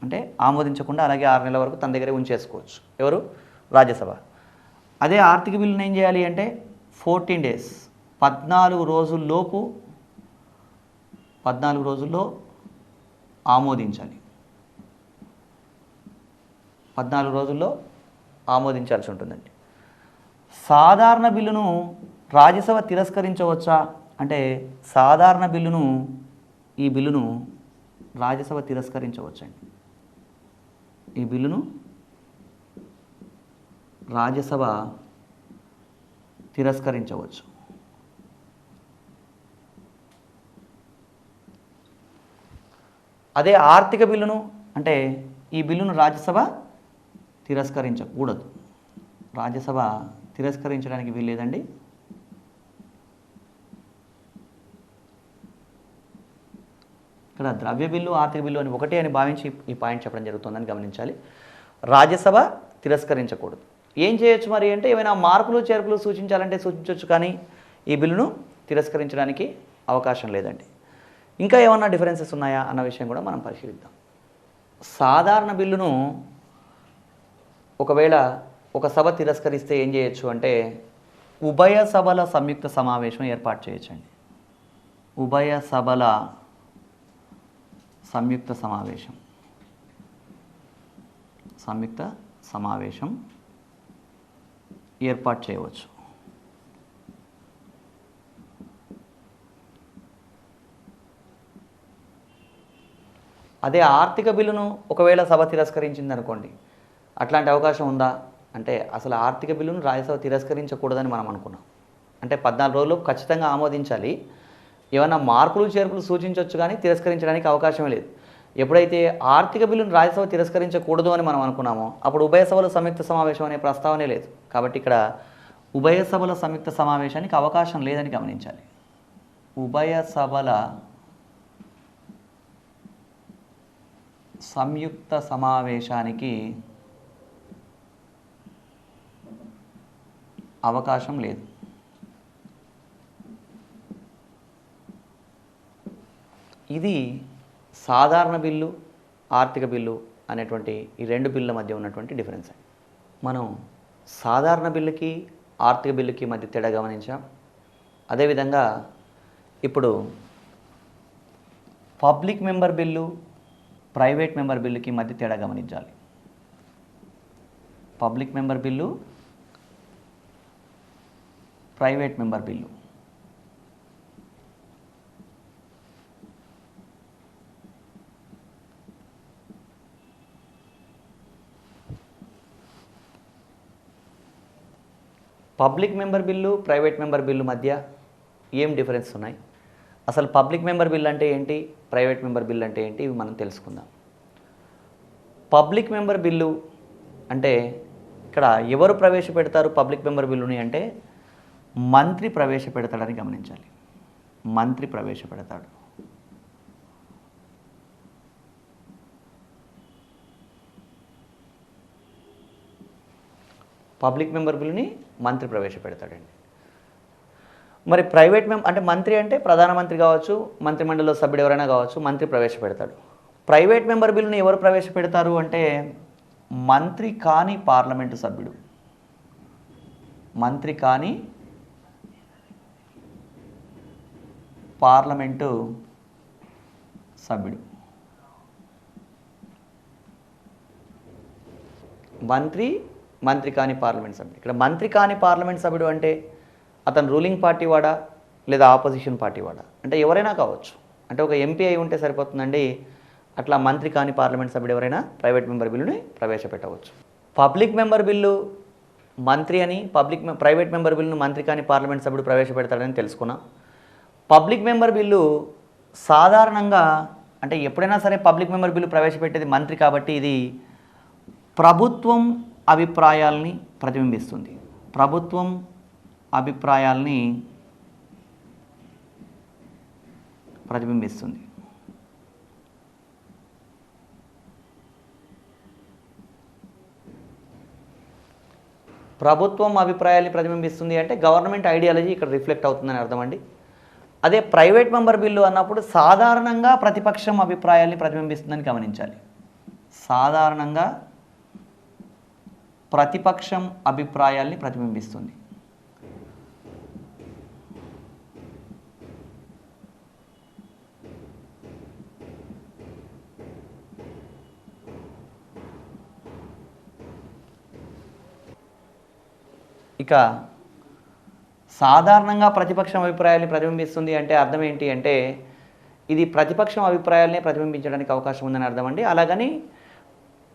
అంటే ఆమోదించకుండా అలాగే 6 నెలల వరకు తన దగ్గరే ఉంచేసుకోవచ్చు. ఎవరు? రాజ్యసభ. అదే ఆర్థిక బిల్లును ఏం చేయాలి అంటే 14 డేస్ 14 రోజుల్లోపు 14 రోజుల్లో ఆమోదించాలి. 14 రోజుల్లో ఆమోదించాల్సి ఉంటుందండి. సాధారణ బిల్లును రాజ్యసభ తిరస్కరించవచ్చా అంటే సాధారణ బిల్లును ఈ బిల్లును రాజ్యసభ తిరస్కరించవచ్చండి. ఈ బిల్లును రాజ్యసభ తిరస్కరించవచ్చు. అదే ఆర్థిక బిల్లును అంటే ఈ బిల్లును రాజ్యసభ తిరస్కరించకూడదు. రాజ్యసభ తిరస్కరించడానికి వీల్లేదండి. ఇక్కడ ద్రవ్య బిల్లు ఆర్థిక బిల్లు అని ఒకటే అని భావించి ఈ పాయింట్ చెప్పడం జరుగుతుందని గమనించాలి. రాజ్యసభ తిరస్కరించకూడదు. ఏం చేయొచ్చు మరి అంటే ఏమైనా మార్పులు చేర్పులు సూచించాలంటే సూచించవచ్చు, కానీ ఈ బిల్లును తిరస్కరించడానికి అవకాశం లేదండి. ఇంకా ఏమన్నా డిఫరెన్సెస్ ఉన్నాయా అన్న విషయం కూడా మనం పరిశీలిద్దాం. సాధారణ బిల్లును ఒకవేళ ఒక సభ తిరస్కరిస్తే ఏం చేయొచ్చు అంటే ఉభయ సభల సంయుక్త సమావేశం ఏర్పాటు చేయొచ్చండి. ఉభయ సభల సంయుక్త సమావేశం ఏర్పాటు చేయవచ్చు. అదే ఆర్థిక బిల్లును ఒకవేళ సభ తిరస్కరించింది అనుకోండి, అట్లాంటి అవకాశం ఉందా అంటే అసలు ఆర్థిక బిల్లును రాజ్యసభ తిరస్కరించకూడదని మనం అనుకున్నాం. అంటే 14 రోజులు ఖచ్చితంగా ఆమోదించాలి. ఏమైనా మార్పులు చేర్పులు సూచించవచ్చు, కానీ తిరస్కరించడానికి అవకాశమే లేదు. ఎప్పుడైతే ఆర్థిక బిల్లును రాజ్యసభ తిరస్కరించకూడదు అని మనం అనుకున్నామో అప్పుడు ఉభయ సభల సంయుక్త సమావేశం అనే ప్రస్తావనే లేదు. కాబట్టి ఇక్కడ ఉభయ సభల సంయుక్త సమావేశానికి అవకాశం లేదని గమనించాలి. ఉభయ సభల సంయుక్త సమావేశానికి అవకాశం లేదు. ఇది సాధారణ బిల్లు ఆర్థిక బిల్లు అనేటువంటి ఈ రెండు బిల్లుల మధ్య ఉన్నటువంటి డిఫరెన్స్. మనం సాధారణ బిల్లుకి ఆర్థిక బిల్లుకి మధ్య తేడా గమనించాం. అదేవిధంగా ఇప్పుడు public member bill private member బిల్లుకి మధ్య తేడా గమనించాలి. Public member bill private member bill. Public member bill private member bill మధ్య ఏం డిఫరెన్స్ ఉన్నాయి, అసలు పబ్లిక్ మెంబర్ బిల్ అంటే ఏంటి, ప్రైవేట్ మెంబర్ బిల్ అంటే ఏంటి, ఇవి మనం తెలుసుకుందాం. పబ్లిక్ మెంబర్ బిల్లు అంటే ఇక్కడ ఎవరు ప్రవేశపెడతారు పబ్లిక్ మెంబర్ బిల్లుని అంటే మంత్రి ప్రవేశపెడతాడని గమనించాలి. మంత్రి ప్రవేశపెడతాడు. పబ్లిక్ మెంబర్ బిల్లుని మంత్రి ప్రవేశపెడతాడండి. మరి ప్రైవేట్ అంటే మంత్రి అంటే ప్రధానమంత్రి కావచ్చు, మంత్రిమండలిలో సభ్యుడు ఎవరైనా కావచ్చు, మంత్రి ప్రవేశపెడతాడు. ప్రైవేట్ మెంబర్ బిల్లుని ఎవరు ప్రవేశపెడతారు అంటే మంత్రి కాని పార్లమెంటు సభ్యుడు. మంత్రి కాని పార్లమెంటు సభ్యుడు. మంత్రి కాని పార్లమెంట్ సభ్యుడు. ఇక్కడ మంత్రి కాని పార్లమెంట్ సభ్యుడు అంటే అతను రూలింగ్ పార్టీ వాడా లేదా ఆపోజిషన్ పార్టీ వాడా అంటే ఎవరైనా కావచ్చు. అంటే ఒక ఎంపీ అయి ఉంటే సరిపోతుందండి. అట్లా మంత్రి కాని పార్లమెంట్ సభ్యుడు ఎవరైనా ప్రైవేట్ మెంబర్ బిల్లుని ప్రవేశపెట్టవచ్చు. పబ్లిక్ మెంబర్ బిల్లు మంత్రి అని, ప్రైవేట్ మెంబర్ బిల్లును మంత్రి కాని పార్లమెంట్ సభ్యుడు ప్రవేశపెడతాడని తెలుసుకున్నాం. పబ్లిక్ మెంబర్ బిల్లు సాధారణంగా అంటే ఎప్పుడైనా సరే పబ్లిక్ మెంబర్ బిల్లు ప్రవేశపెట్టేది మంత్రి కాబట్టి ఇది ప్రభుత్వం అభిప్రాయాల్ని ప్రతిబింబిస్తుంది. ప్రభుత్వం అభిప్రాయాల్ని ప్రతిబింబిస్తుంది. ప్రభుత్వం అభిప్రాయాల్ని ప్రతిబింబిస్తుంది అంటే గవర్నమెంట్ ఐడియాలజీ ఇక్కడ రిఫ్లెక్ట్ అవుతుందని అర్థం అండి. అదే ప్రైవేట్ మెంబర్ బిల్లు అన్నప్పుడు సాధారణంగా ప్రతిపక్షం అభిప్రాయాల్ని ప్రతిబింబిస్తుందని గమనించాలి. సాధారణంగా ప్రతిపక్షం అభిప్రాయాల్ని ప్రతిబింబిస్తుంది. ఇక సాధారణంగా ప్రతిపక్షం అభిప్రాయాల్ని ప్రతిబింబిస్తుంది అంటే అర్థం ఏంటి అంటే ఇది ప్రతిపక్షం అభిప్రాయాలనే ప్రతిబింబించడానికి అవకాశం ఉందని అర్థం అండి. అలాగని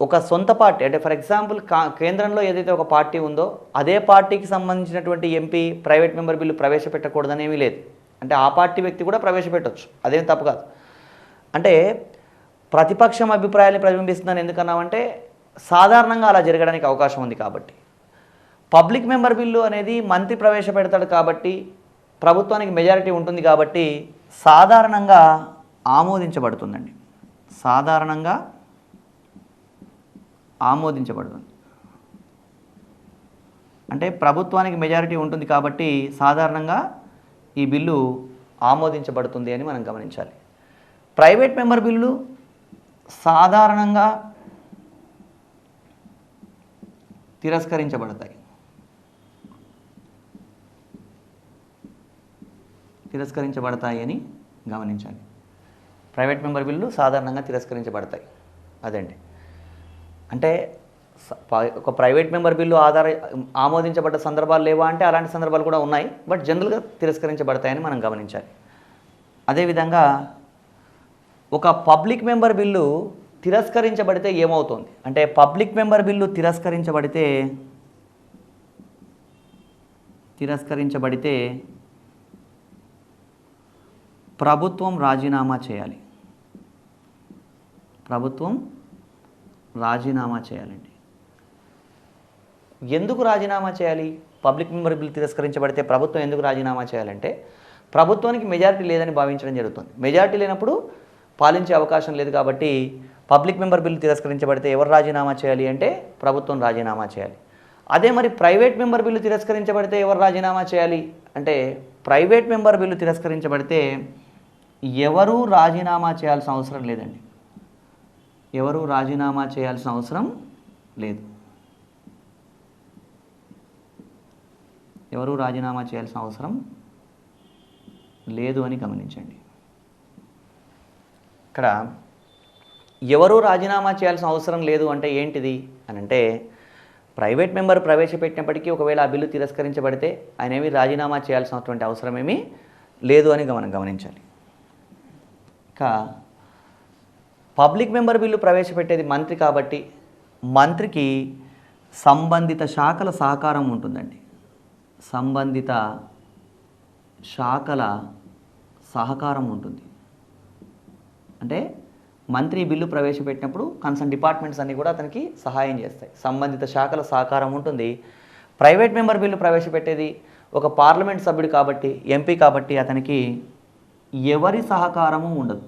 ఒక సొంత పార్టీ అంటే ఫర్ ఎగ్జాంపుల్ కేంద్రంలో ఏదైతే ఒక పార్టీ ఉందో అదే పార్టీకి సంబంధించినటువంటి ఎంపీ ప్రైవేట్ మెంబర్ బిల్లు ప్రవేశపెట్టకూడదని ఏమీ లేదు. అంటే ఆ పార్టీ వ్యక్తి కూడా ప్రవేశపెట్టవచ్చు, అదేం తప్పు కాదు. అంటే ప్రతిపక్షం అభిప్రాయాన్ని ప్రతిబింబిస్తుందని ఎందుకన్నామంటే సాధారణంగా అలా జరగడానికి అవకాశం ఉంది కాబట్టి. పబ్లిక్ మెంబర్ బిల్లు అనేది మంత్రి ప్రవేశపెడతాడు కాబట్టి ప్రభుత్వానికి మెజారిటీ ఉంటుంది కాబట్టి సాధారణంగా ఆమోదించబడుతుందండి. సాధారణంగా ఆమోదించబడుతుంది. అంటే ప్రభుత్వానికి మెజారిటీ ఉంటుంది కాబట్టి సాధారణంగా ఈ బిల్లు ఆమోదించబడుతుంది అని మనం గమనించాలి. ప్రైవేట్ మెంబర్ బిల్లు సాధారణంగా తిరస్కరించబడతాయి. తిరస్కరించబడతాయి అని గమనించాలి. ప్రైవేట్ మెంబర్ బిల్లు సాధారణంగా తిరస్కరించబడతాయి. అదండి. అంటే ఒక ప్రైవేట్ మెంబర్ బిల్లు ఆమోదించబడ్డ సందర్భాలు లేవా అంటే అలాంటి సందర్భాలు కూడా ఉన్నాయి. బట్ జనరల్గా తిరస్కరించబడతాయని మనం గమనించాలి. అదేవిధంగా ఒక పబ్లిక్ మెంబర్ బిల్లు తిరస్కరించబడితే ఏమవుతుంది అంటే పబ్లిక్ మెంబర్ బిల్లు తిరస్కరించబడితే ప్రభుత్వం రాజీనామా చేయాలి. ప్రభుత్వం రాజీనామా చేయాలండి. ఎందుకు రాజీనామా చేయాలి? పబ్లిక్ మెంబర్ బిల్ తిరస్కరించబడితే ప్రభుత్వం ఎందుకు రాజీనామా చేయాలంటే ప్రభుత్వానికి మెజారిటీ లేదని భావించడం జరుగుతుంది. మెజారిటీ లేనప్పుడు పాలించే అవకాశం లేదు కాబట్టి పబ్లిక్ మెంబర్ బిల్లు తిరస్కరించబడితే ఎవరు రాజీనామా చేయాలి అంటే ప్రభుత్వం రాజీనామా చేయాలి. అదే మరి ప్రైవేట్ మెంబర్ బిల్లు తిరస్కరించబడితే ఎవరు రాజీనామా చేయాలి అంటే ప్రైవేట్ మెంబర్ బిల్లు తిరస్కరించబడితే ఎవరూ రాజీనామా చేయాల్సిన అవసరం లేదండి. ఎవరూ రాజీనామా చేయాల్సిన అవసరం లేదు. ఎవరూ రాజీనామా చేయాల్సిన అవసరం లేదు అని గమనించండి. ఇక్కడ ఎవరూ రాజీనామా చేయాల్సిన అవసరం లేదు అంటే ఏంటిది అని అంటే ప్రైవేట్ మెంబర్ ప్రవేశపెట్టినప్పటికీ ఒకవేళ ఆ బిల్లు తిరస్కరించబడితే ఆయన ఏమీ రాజీనామా చేయాల్సినటువంటి అవసరం ఏమీ లేదు అని మనం గమనించాలి. ఇక పబ్లిక్ మెంబర్ బిల్లు ప్రవేశపెట్టేది మంత్రి కాబట్టి మంత్రికి సంబంధిత శాఖల సహకారం ఉంటుందండి. సంబంధిత శాఖల సహకారం ఉంటుంది. అంటే మంత్రి బిల్లు ప్రవేశపెట్టినప్పుడు కన్సర్న్ డిపార్ట్మెంట్స్ అన్నీ కూడా అతనికి సహాయం చేస్తాయి. సంబంధిత శాఖల సహకారం ఉంటుంది. ప్రైవేట్ మెంబర్ బిల్లు ప్రవేశపెట్టేది ఒక పార్లమెంట్ సభ్యుడు కాబట్టి ఎంపీ కాబట్టి అతనికి ఎవరి సహకారము ఉండదు.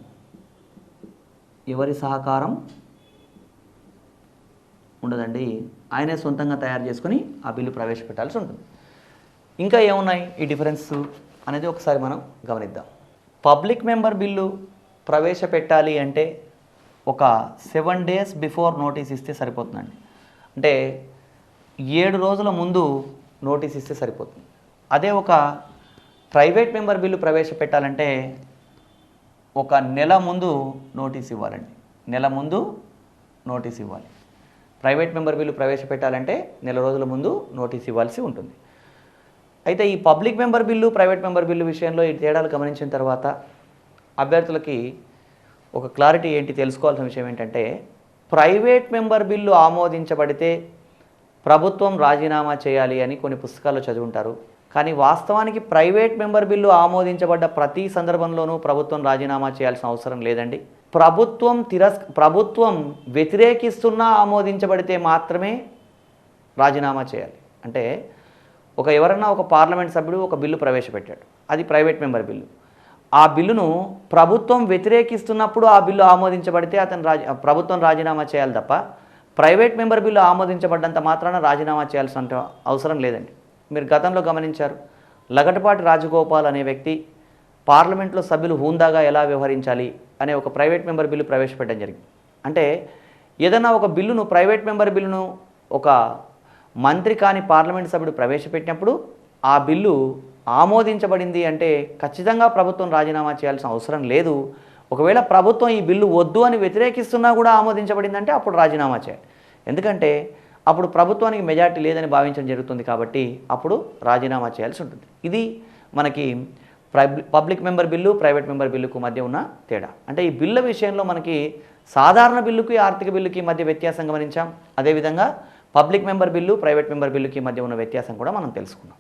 ఎవరి సహకారం ఉండదండి. ఆయనే సొంతంగా తయారు చేసుకొని ఆ బిల్లు ప్రవేశపెట్టాల్సి ఉంటుంది. ఇంకా ఏమున్నాయి ఈ డిఫరెన్స్ అనేది ఒకసారి మనం గమనిద్దాం. పబ్లిక్ మెంబర్ బిల్లు ప్రవేశపెట్టాలి అంటే ఒక 7 days బిఫోర్ నోటీస్ ఇస్తే సరిపోతుందండి. అంటే 7 రోజుల ముందు నోటీస్ ఇస్తే సరిపోతుంది. అదే ఒక ప్రైవేట్ మెంబర్ బిల్లు ప్రవేశపెట్టాలంటే ఒక నెల ముందు నోటీస్ ఇవ్వాలండి. నెల ముందు నోటీస్ ఇవ్వాలి. ప్రైవేట్ మెంబర్ బిల్లు ప్రవేశపెట్టాలంటే నెల రోజుల ముందు నోటీస్ ఇవ్వాల్సి ఉంటుంది. అయితే ఈ public member bill private member bill విషయంలో ఈ తేడాలు గమనించిన తర్వాత అభ్యర్థులకి ఒక క్లారిటీ ఏంటి తెలుసుకోవాల్సిన విషయం ఏంటంటే, ప్రైవేట్ మెంబర్ బిల్లు ఆమోదించబడితే ప్రభుత్వం రాజీనామా చేయాలి అని కొన్ని పుస్తకాల్లో చదివి ఉంటారు. కానీ వాస్తవానికి ప్రైవేట్ మెంబర్ బిల్లు ఆమోదించబడ్డ ప్రతి సందర్భంలోనూ ప్రభుత్వం రాజీనామా చేయాల్సిన అవసరం లేదండి. ప్రభుత్వం వ్యతిరేకిస్తున్నా ఆమోదించబడితే మాత్రమే రాజీనామా చేయాలి. అంటే ఎవరన్నా ఒక పార్లమెంట్ సభ్యుడు ఒక బిల్లు ప్రవేశపెట్టాడు, అది ప్రైవేట్ మెంబర్ బిల్లు. ఆ బిల్లును ప్రభుత్వం వ్యతిరేకిస్తున్నప్పుడు ఆ బిల్లు ఆమోదించబడితే ప్రభుత్వం రాజీనామా చేయాలి తప్ప ప్రైవేట్ మెంబర్ బిల్లు ఆమోదించబడ్డంత మాత్రాన రాజీనామా చేయాల్సిన అవసరం లేదండి. మీరు గతంలో గమనించారు, లగడపాటి రాజగోపాల్ అనే వ్యక్తి పార్లమెంట్లో సభ్యులు హూందాగా ఎలా వ్యవహరించాలి అనే ఒక ప్రైవేట్ మెంబర్ బిల్లు ప్రవేశపెట్టడం జరిగింది. అంటే ఏదైనా ఒక బిల్లును ప్రైవేట్ మెంబర్ బిల్లును ఒక మంత్రి కాని పార్లమెంట్ సభ్యుడు ప్రవేశపెట్టినప్పుడు ఆ బిల్లు ఆమోదించబడింది అంటే ఖచ్చితంగా ప్రభుత్వం రాజీనామా చేయాల్సిన అవసరం లేదు. ఒకవేళ ప్రభుత్వం ఈ బిల్లు వద్దు అని వ్యతిరేకిస్తున్నా కూడా ఆమోదించబడిందంటే అప్పుడు రాజీనామా చేయాలి. ఎందుకంటే అప్పుడు ప్రభుత్వానికి మెజారిటీ లేదని భావించడం జరుగుతుంది కాబట్టి అప్పుడు రాజీనామా చేయాల్సి ఉంటుంది. ఇది మనకి public member bill private member బిల్లుకు మధ్య ఉన్న తేడా. అంటే ఈ బిల్లు విషయంలో మనకి సాధారణ బిల్లుకి ఆర్థిక బిల్లుకి మధ్య వ్యత్యాసం గమనించాం. అదేవిధంగా public member bill private member బిల్లుకి మధ్య ఉన్న వ్యత్యాసం కూడా మనం తెలుసుకున్నాం.